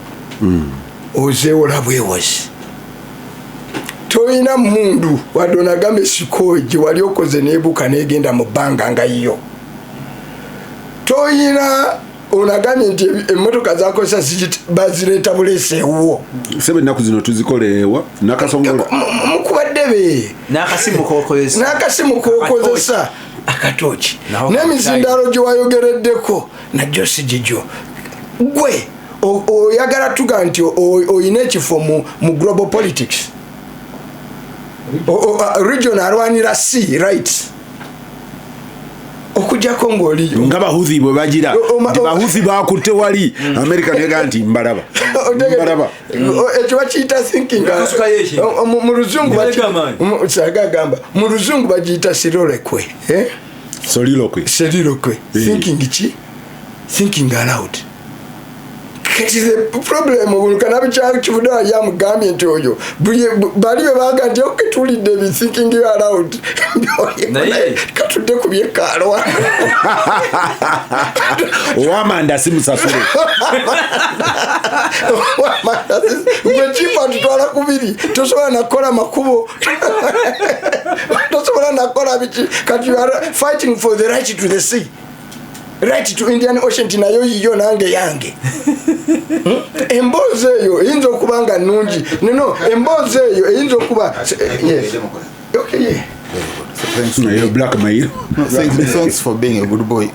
ozewola bwewozi toyina mundu wadde onagamba esiko gye wali okoze neebuuka neegenda mu bbanga nga yo toyina onagambye nti emmotoka zakozesa bazireeta buleeseewo sebe ennaku zino tuzikoleewa nakasongole mukubadde entebe n'akasimu kokozesa akatoki n'emizindalo gye wayogereddeko najjo si gigyo gwe oyagala tuga nti oyina ekifo mu global politics region arwanira sea rights okujjako ng'oliyo nga bahuthi bwe bagira nti bahuthi bakutte wali America negaa nti mbalaba ekyo bakiyita thinking mu luzungu sagagamba mu luzungu bagiyita solilokwe thinking aloud kati the problem Kanaabi kivuddeyo yamugambye nti oyo bali be baga nti oketulidde ebi thinking aloud katudde ku byekaalo owamanda simusasule gwekifa tutwala kubiri tosobola nakola makubo tosobola nakola biki kati you are fighting for the right to the sea, right to Indian Ocean. Nayo yiyo nange yange emboozi eyo eyinza okuba nga nnungi no emboozi eyo eyinza okuba okay thanks for being a good boy.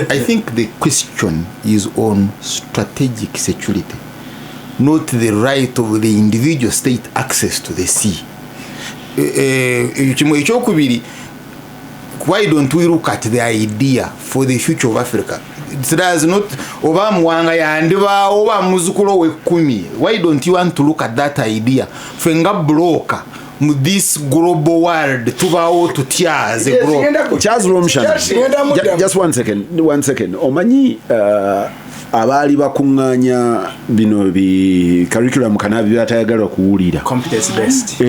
I think the question is on strategic security, not the right of the individual state access to the sea. Why don't we look at the idea for the future of Africa? It does not oba muwanga yandiba oba muzukulu we 10. Why don't you want to look at that idea? Fenga broker mu this global world tubawo tutya as a global. Charles Rwomushana, just one second. Omanyi abali bakuŋŋaanya bino bi curriculum Kanaabi byatayagala kuwulira competence based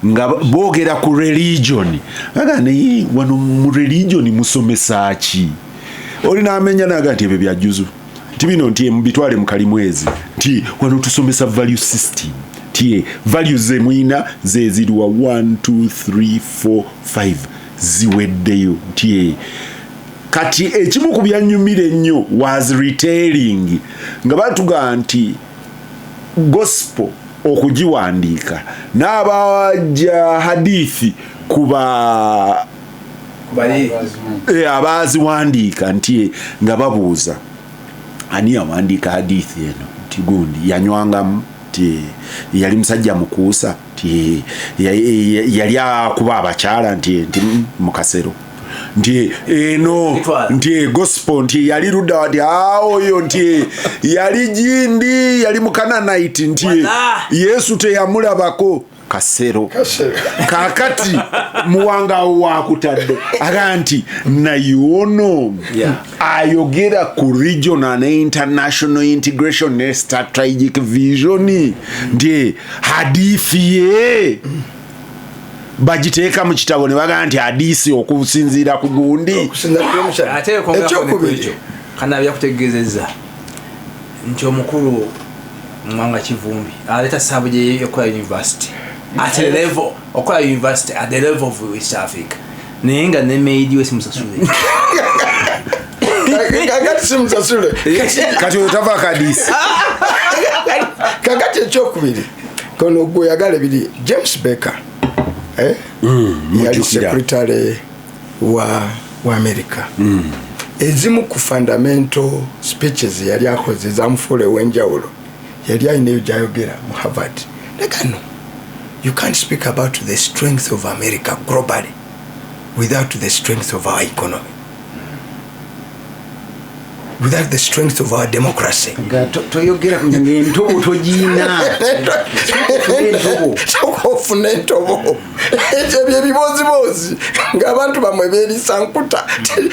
nga boogera ku religion agane wano mu religion musomesa ki oli n'amenya naga nti ebyo byajuzu nti bino nti mbitwale mu kalimwezi nti wano tusomesa value system nti values ze mwina ze ziriwa 1 2 3 4 5 ziweddeyo nti kati ekimu ku byanyumire nnyo was retailing nga batuga nti gospel okugiwandiika n'abaja hadithi kuba abaziwandiika nti nga babuuza ani yawandiika hadithi eno nti gundi yanywangamu nti yali musajja mukuusa nti yali akuba abakyala nti mukasero nti eno nti gospel nti yali ludda wati oyo nti yali jindi yali mukananaiti nti Yesu teyamulabako kasero kakati muwanga wakutadde aga nti nayono ayogera ku regional and international integration and strategic vision nti hadithi ye bagiteeka mu kitabo ne baga nti hadisi okusinziira ku gundi ate ekyo Kanaabi yakutegeezezza nti omukulu Muwanga Kivumbi aleta sabuje yokola university at the level okola university at the level of West Africa nenga ne made we simusasule kakati simusasule kati otava kadisi kakati ekyokubiri kono gwe yagala biri James Baker yali secretary wa America ezimu ku fundamental speeches yali akoze zamufule wenjawulo yali ayina gyayogera mu Harvard no, you can't speak about the strength of America globally without the strength of our economy, without the strength of our democracy. Toyogera ntobo tojina ofuna entobo ebyo ebibozibozi ng'abantu bamwe beerisa nkuta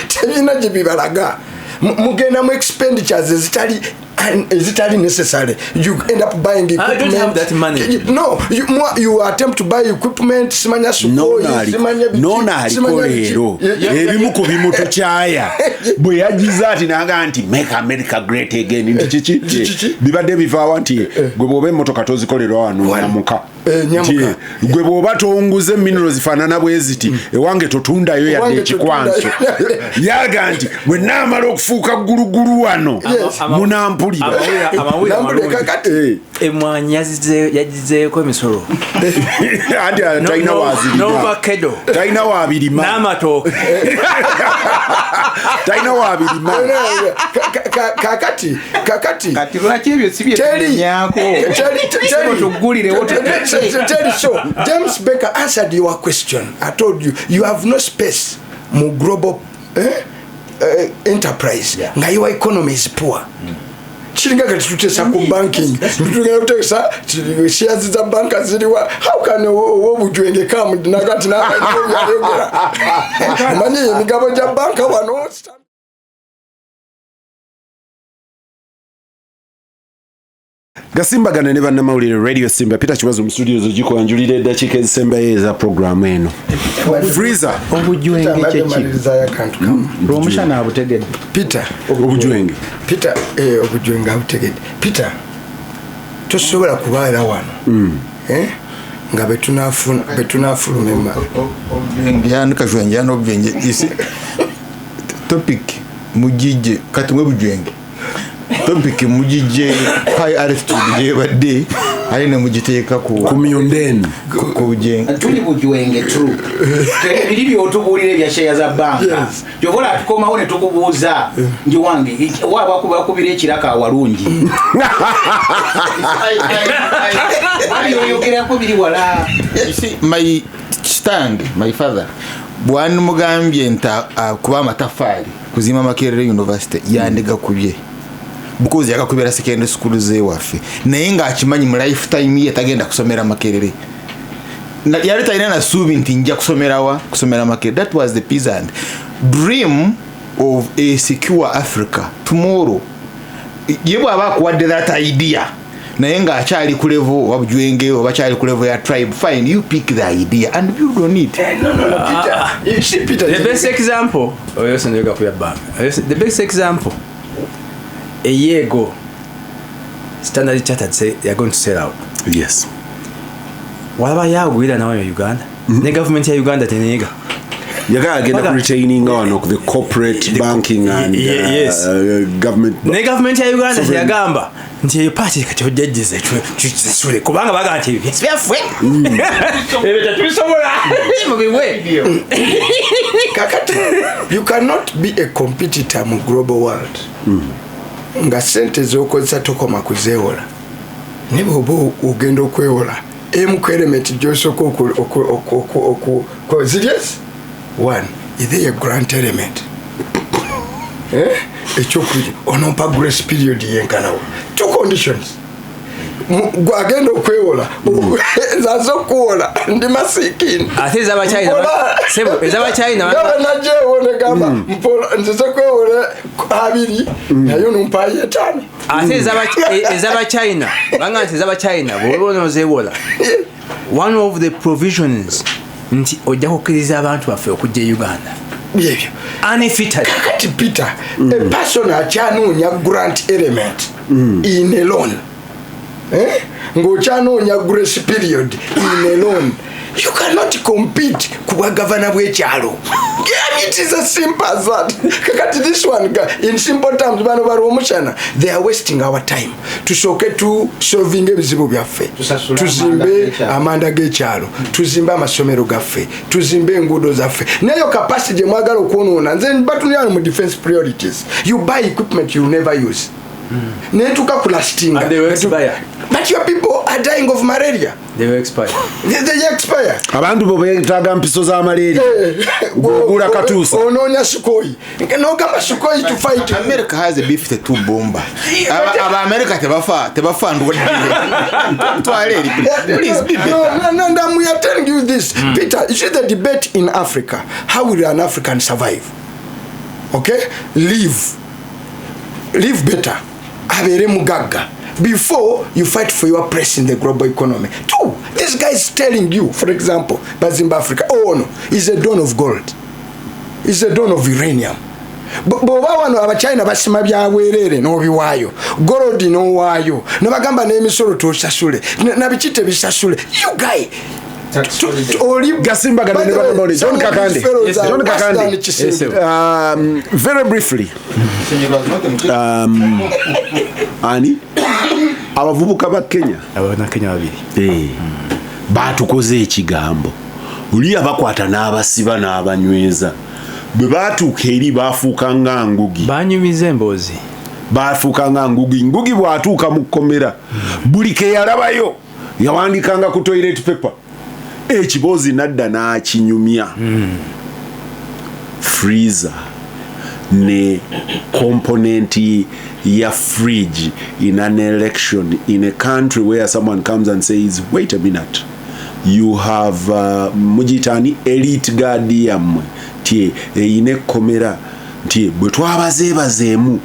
tebina gye bibalaga mugenda mu expenditures ezitali necessary. You end up buying equipment. I don't have that money. No, you attempt to buy equipment simanya sukoi nona aliko leero ebimu ku bimuto kyaya bwe yagiza ati naga nti make America great again nti kiki bibadde bivaawa nti gwe bw'oba emmotoka tozikolerwa wano namuka nyamuka gwe bwoba tonguze minerals zifaanana bwe ziti ewange totundayo yadde ekikwanso yaga nti bwe naamala okufuuka ggulugulu wano munampulira kakati emwanyi yagizeeko emisolo anti talina wazirima talina wabirima n'amatooke talina wabirima kakati kati lwaki ebyo si byetunyako tugulirewo so James Baker answered your question. I told you, you have no space mu global enterprise. Nga your economy is poor. Chilinga kati tutesa ku banking. Tutugenda kutesa shares za banka ziliwa. How can obujwenge come nakati na yayogera. Mani migabo ja banka wano. Gasimbagane ne bannamawulire Radio Simba Peter Kibazo mu studio zigikwanjulira eddakiika ezisembayo eza programu eno. Freezer obujwenge kyeki Rwomushana abutegedde Peter obujwenge obujwenge abutegedde Peter tosobola kubaera wano nga betunafuluma yandika jwenge yano obujwenge isi topic mujije kati mwe bujwenge topic mujije high altitude je badde alina mujiteeka ku myondeni ku bujenge tuli bujwenge true biri byotubulire bya share za banka jobola tukomawo ne tukubuuza nji wange waba kubakubira ekiraka walungi ayo yogera ko biri wala my stand my father bwan mugambye nta kuba amatafari kuzima Makerere University yandiga kubye because yakakubera secondary school ze wafe naye nga akimanyi mu lifetime ye tagenda kusomera Makerere yali talina na subi nti nja kusomera Makerere. That was the peasant dream of a secure Africa tomorrow. Yebo abakuwadde that idea naye nga akyali ku level wabujwenge oba akyali ku level ya tribe, fine, you pick the idea and build on it. Peter the best example the best example a year ago Standard Chartered say they are going to sell out. Yes. Waba yagwira nawe ya Uganda ne government ya Uganda tenega yaga agenda retaining on the corporate banking and yes. Government ne government ya Uganda yagamba nti eyo party kati ojjeze tusule kubanga baga nti byafwe ebeta tubisobola mubiwe kakati you cannot be a competitor mu global world nga sente zokozesa tokoma kuzewola ne bobo ugenda okwewola element gyosooka serious one is there a grant element ekyokubiri onompa grace period yenkanawo two conditions gwagenda okwewola zazo kuwola ndi masikini ate ezaba China sebo ezaba China najewo negamba mpola nzize kwewola abiri nayo numpa yetani ate ezaba China banga nti ezaba China bobono zewola one of the provisions nti ojja kukkiriza abantu baffe okujja Uganda byebyo unfitted kati Peter a person achanoonya grant element in a loan ng'ochanoonya grace period in a loan you cannot compete kuba governor bw'ekyalo. It is as simple as that. Kakati this one in simple terms bano ba Rwomushana they are wasting our time tusooke tu solving ebizibu byaffe tuzimbe amanda g'ekyalo tuzimbe amasomero gaffe tuzimbe enguudo zaffe nayo capacity gye mwagala okwonoona nze batulira mu defense priorities you buy equipment you never use netuka kulastinga but your people are dying of malaria. They will expire. They expire. Abantu bo beetaga mpiso za malaria gula katusa ononya sukoi no kama sukoi to fight. America has a B-52 bomber. Aba America tebafa ndo please be better. No, we are telling you this. Peter, you see the debate in Africa, how will an African survive? Okay, live better, abere mugaga before you fight for your place in the global economy. Two, this guy is telling you, for example, Zimbabwe Africa, oh no, is a dawn of gold, is a dawn of uranium. bw'oba wano abachina basima byabwerere n'obiwaayo golodi n'owaayo ne bagamba n'emisolo tosasule nabiki tebisasule you guy Gasimbagane ne banamawulire John Kakande very briefly ani abavubuka ba Kenya babiri batukoze ekigambo oli abakwata n'abasiba n'abanyweza bwe batuuka eri bafuuka nga ngugi banyumiza emboozi bafuuka nga ngugi bw'atuuka mu kkomera buli ke yalabayo yawandikanga ku toilet paper ekiboozi nadda n'akinyumya freezer ne component ya fridge in an election in a country where someone comes and says wait a minute you have mujitani elite guard yamwe tie ine komera tie bwe twabazeebazeemu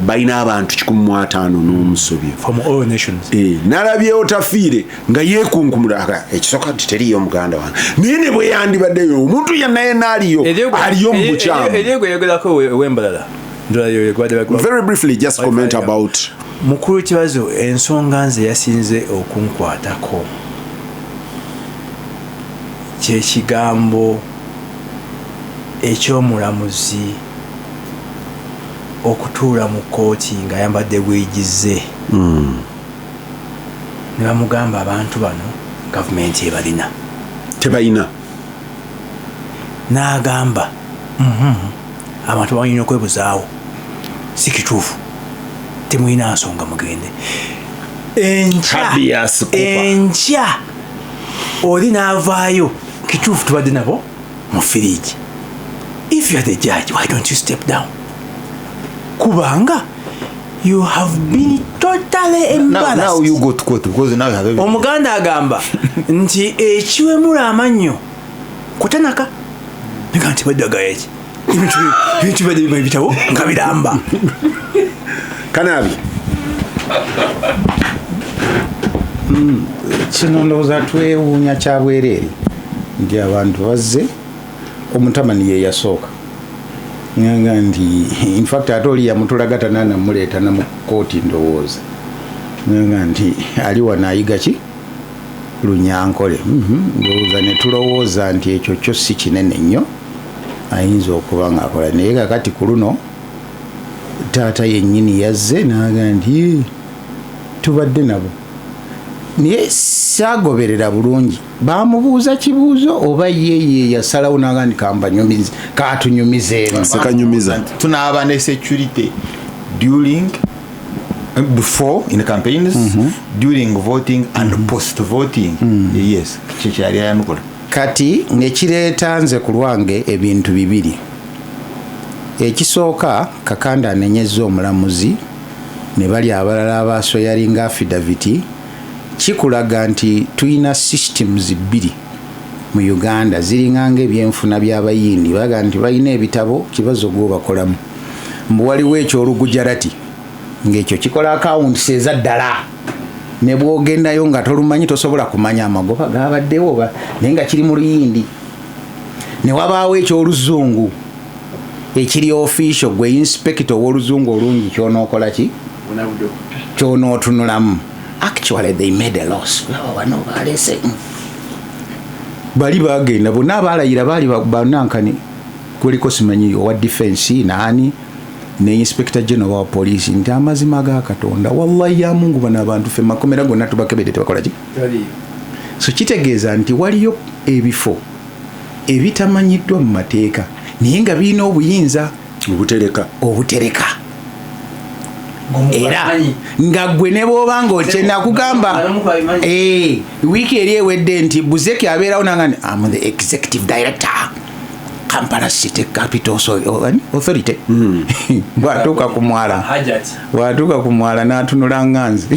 balina abantu 15 n'omusobyo from all nations nalabye otafiire nga yeekunkumula ekisooka nti teriyo muganda wange naye ne bwe yandibaddeyo omuntu yennaye naaliyo aliyo mu bukyamu eryegwe yogerako wembalala very briefly just comment about mukulu Kibazo ensonga nze yasinze okunkwatako kyekigambo ekyomulamuzi okutuula mu kooti nga yambadde bwegize ne bamugamba abantu bano gavumenti ebalina tebalina n'agamba abantu balina okwebuzaawo si kituufu temulina nsonga mugende enkya oli n'avaayo kituufu tubadde nabo mu firiji if you are the judge why don't you step down kubanga you have been totally embarrassed. Now you go to court because now you have everything. Omuganda agamba nti ekiwemula amannyo kutanaka nika nti baddaga eki ebintu badde bibitabo nga biramba Kanaabi kino ndowooza twewuunya kyabwereere nti abantu bazze omutamani ye yasooka nganga nti in fact ate oli yamutulagata nanamuleeta namu kooti ndowooza nganga nti ali wano ayiga ki Lunyankole ndowooza ne tulowooza nti ekyo kyo si kinene nnyo ayinza okuba ng'akola naye kakati ku luno taata yennyini yazze n'aga nti tubadde nabo naye saagoberera bulungi bamubuuza kibuuzo oba yeye yasalawo n'aga nti kambanyumize katunyumizeemu sekanyumiza tunaaba ne security during before in the campaigns during voting and post voting yes kikyali ayanukola kati nekireeta nze ku lwange ebintu bibiri ekisooka Kakande anenyezza omulamuzi ne bali abalala abaasoyalinga affidaviti kikulaga nti tulina systems bbiri mu Uganda ziringanga ebyenfuna by'abayindi baga nti balina ebitabo Kibazo gw'obakolamu mbu waliwo ekyolugujarati ng'ekyo kikola akawunti ezaddala ne bw'ogendayo nga tolumanyi tosobola kumanya amagoba gaabaddewo naye nga kiri mu luyindi ne wabaawo ekyoluzungu ekiri official gwe inspector w'oluzungu olungi kyonookola ki kyonootunulamu actually they made a loss wano balese bali bagenda bonna abaalayira baali banankani kuliko simanyi owa defense naani ne inspector general wa police nti amazima ga Katonda wallahi ya Mungu bana abantu fe makomera gonna tubakebede tebakola ki so kitegeeza nti waliyo ebifo ebitamanyiddwa mu mateeka naye nga birina obuyinza obutereka era nga gwe ne bw'oba ng'okyenda kugamba wiiki eri ewedde nti Buzeki abeerawo nanga nti am the executive director Kampala City Capital Authority bw'atuuka ku mwala n'atunula nganzi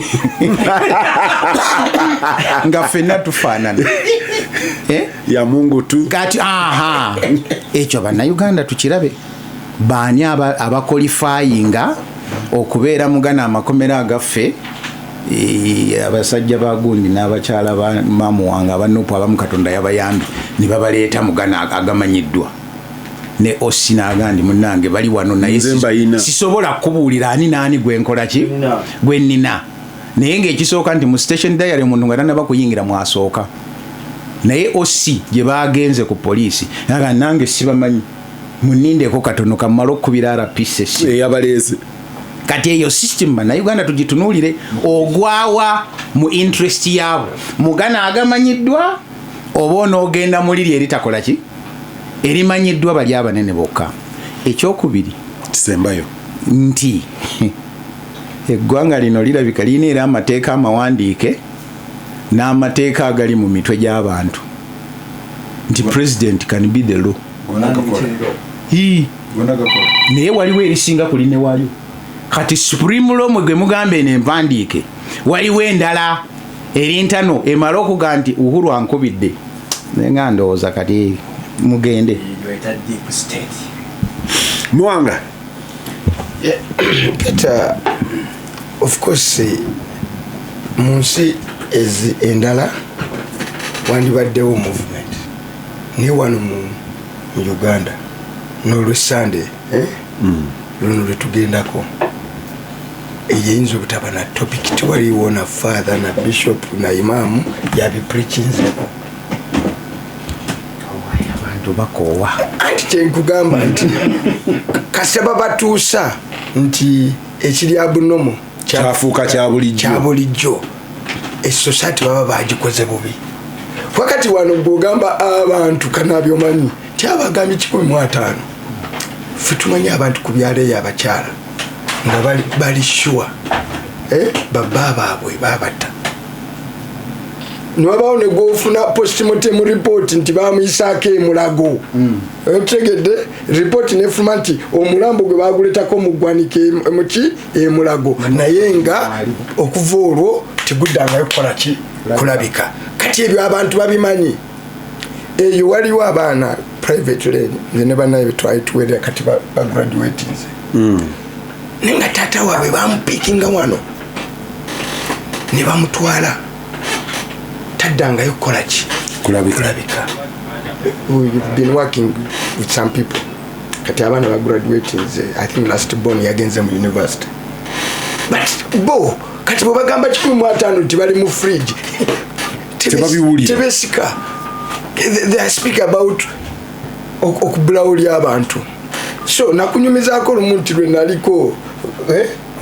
nga ffenna tufaanana ya Mungu tu kati ekyo bannayuganda tukirabe baani abakolifayinga okubeera mugana amakomera agaffe abasajja bagundi n'abakyala ba Mamuwanga abanupu abamu Katonda yabayambi ne babaleeta mugana agamanyiddwa ne osinagandi munange bali wano naye sisobola kubuulira ani naani gwenkola ki gwennina naye ng'ekisooka nti mu station diary omuntu nga tanaba kuyingira mwasooka naye osi gye bagenze ku poliisi naga nange sibamanyi munindeko katono kamala okubira RPC eyabaleese kati eyo system bannayuganda tugitunuulire ogwawa mu interest yaabo mugana agamanyiddwa oba onoogenda muliri eritakola ki erimanyiddwa bali abanene bokka ekyokubiri kisembayo nti eggwanga lino lirabika lirina era amateeka amawandiike n'amateeka agali mu mitwe gy'abantu nti president can be the law naye waliwo erisinga ku line waliwo kati supreme law mwe gwe mugamba eno empandiike waliwo endala erintano emala okuga nti Uhuru ankubidde naye nga ndowooza kati mugende Muwanga of course mu nsi endala wandibaddewo movement naye wano mu Uganda n'olwesande luno lwetugendako eyinza obutaba na topic tiwaliwo na father na bishop na imaamu yabipreachinzeko abantu bakoowa anti kyenkugamba nti kasaba batuusa nti ekiri abunomo kyafuuka kya bulijjo esociety baba bagikoze bubi wakati wano bwogamba abantu Kanaabi omanyi ti abagambye 15 ffe tumanyi abantu ku byalo eyo abakyala nga bali sure baba baabwe babata niwabawo ne gwofuna postmortem report nti bamuyisaako emulago otegedde report nefuma nti omulambo gwe baguletako muggwanika muki emulago naye nga okuva olwo teguddangayo kukola ki kulabika kati ebyo abantu babimanyi eyo waliwo abaana private lane nze ne bannaye betwalituwerera kati bagraduatinze naye nga taata waabwe bamupiikinga wano ne bamutwala taddangayo kukola ki kulabika. We've been working with some people kati abaana bagraduatinze I think last born yagenze mu university but bo kati bwebagamba 15 nti bali mu fridge tebesika they speak about okubulawulya abantu so nakunyumizaako olumu nti lwe naliko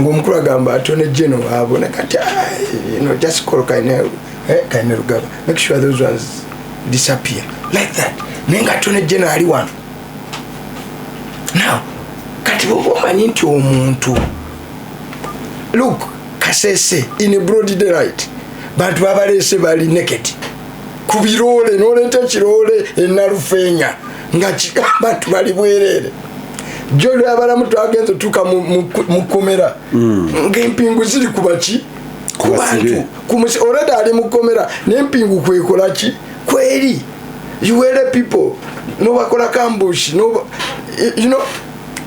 ng'omukulu agamba atone geno abone kati just call Kaine Rugaba make sure those ones disappear like that naye nga atone geno ali wano now kati bomanyi nti omuntu look Kasese in broad daylight bantu babaleese bali naked ku biroole n'oleeta ekiroole enalufeenya nga bantu bali bwereere jo lwabalamu twagenze tuka mu komera ng'empingu ziri kubaki ku bantu already ali mu komera n'empingu kwekola ki kweri you were people nobakola kambushi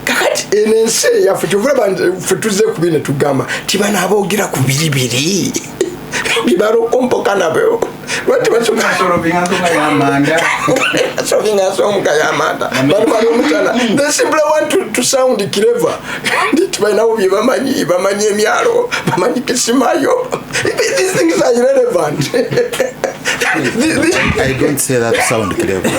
kakati enensi yaffe kyovulaba ffe tuzze ku bine tugamba tibana aboogera ku biribiri bibalokompoka nabyo lwati basovinga yamanda bantu bali omutana they simply want to sound clever nditi balinawo bye bamanyi emyalo bamanyi kisimayo these things are irrelevant. I don't say that to sound clever.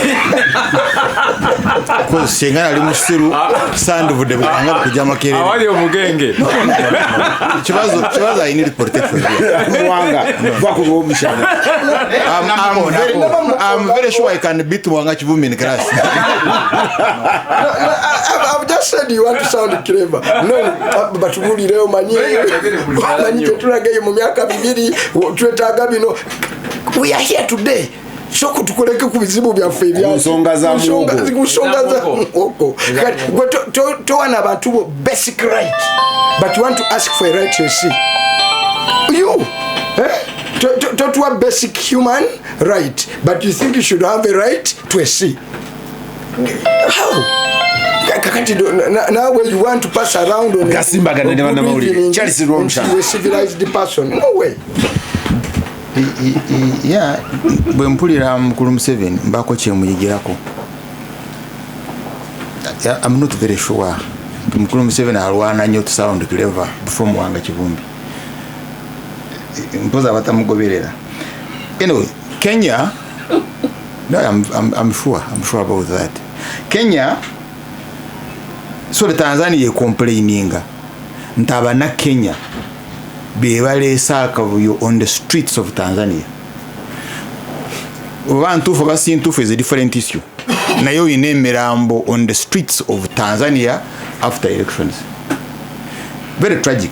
Because Shengana ali musiru sandu vude banga kujama kerere. Awali omugenge. Kibazo I need protection. Muwanga bako Rwomushana. I'm very sure I can beat Muwanga Kivumbi in class. I've just said you want to sound clever. No, but really leo manyi tetulagaye mu myaka 2 twetaaga bino. We are here today. So kutukoleke ku bizibu byaffe ebya nsonga za mugo. To wana abantu basic right. But you want to ask for a right to see. You to a basic human right, but you think you should have a right to a see. How? Now when you want to pass around on GASIMBAGANE-Muwanga-Tolina Charles Rwomushana a civilized person. No way. Yeah, bwe mpulira mukulu Museveni mbako kyemuyigirako Yeah, I'm not very sure. Mukulu Museveni alwana nnyo to sound clever before Muwanga Kivumbi. Mpoza batamugoberera. Anyway, Kenya, no, I'm sure about that. Kenya, so the Tanzania complaininga ntabana Kenya bebaleesa akavuyo on the streets of Tanzania. Abantu basintufu is a different issue. Nayo ine mirambo on the streets of Tanzania after elections. Very tragic.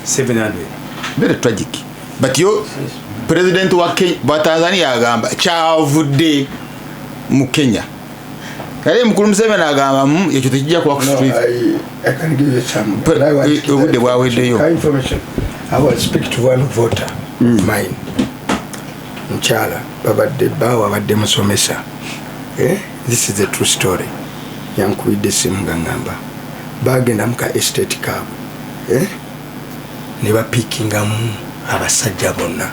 700. Very tragic. But yo president wa Tanzania agamba chavudde mu Kenya. Kale mukulu Museveni agamba ekyo tekijja kwa street. I can give you some information. I will speak to one voter of mine. Mchala babadde bawa badde musomesa. This is the true story. Yankuide simu ngamba. Bagenda muka estate cab. Ne bapikingamu abasajja bonna.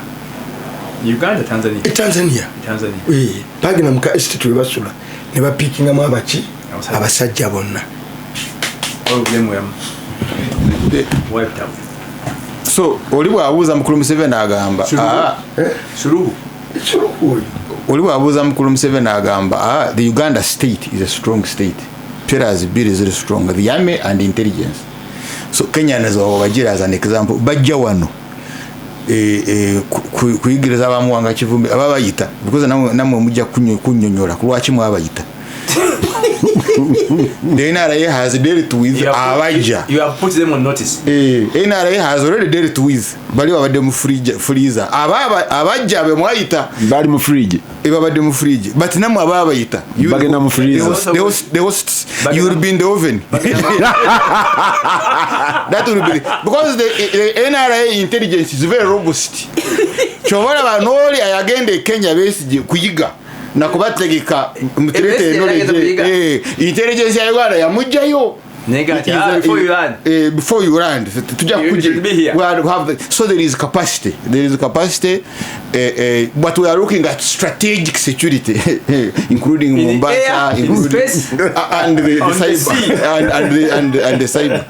Uganda, Tanzania. Tanzania. Bagenda muka estate basula. Ne bapikingamu abachi abasajja bonna. Wiped out. So oli bwabuuza mukulu Museveni agamba Suluhu Oliwabuuza mukulu Museveni agamba the Uganda state is a strong state. Pillars bill is very strong, the army and intelligence. So Kenya nazo bagira as an example bajja wano kuyigiriza abamuwanga Kivumbi ababayita because namwe mujja kunyonyola kulwaki mwabayita. The NRA has dealt with Abaja. You have put them on notice. NRA has already dealt with bali babadde mu freezer. Abaja be mwayita bali mu fridge. Babadde mu fridge. But namwe ababayita bagenda mu freezer. The hosts you will be in the oven. That will be because the NRA intelligence is very robust. Chobora banoli ayagende Kenya besije kuyiga. Nakubategeka mutirete knowledge intelligence ya Uganda ya mujjayo before you land tujja kujja so there is capacity but we are looking at strategic security including Mombasa and the cyber.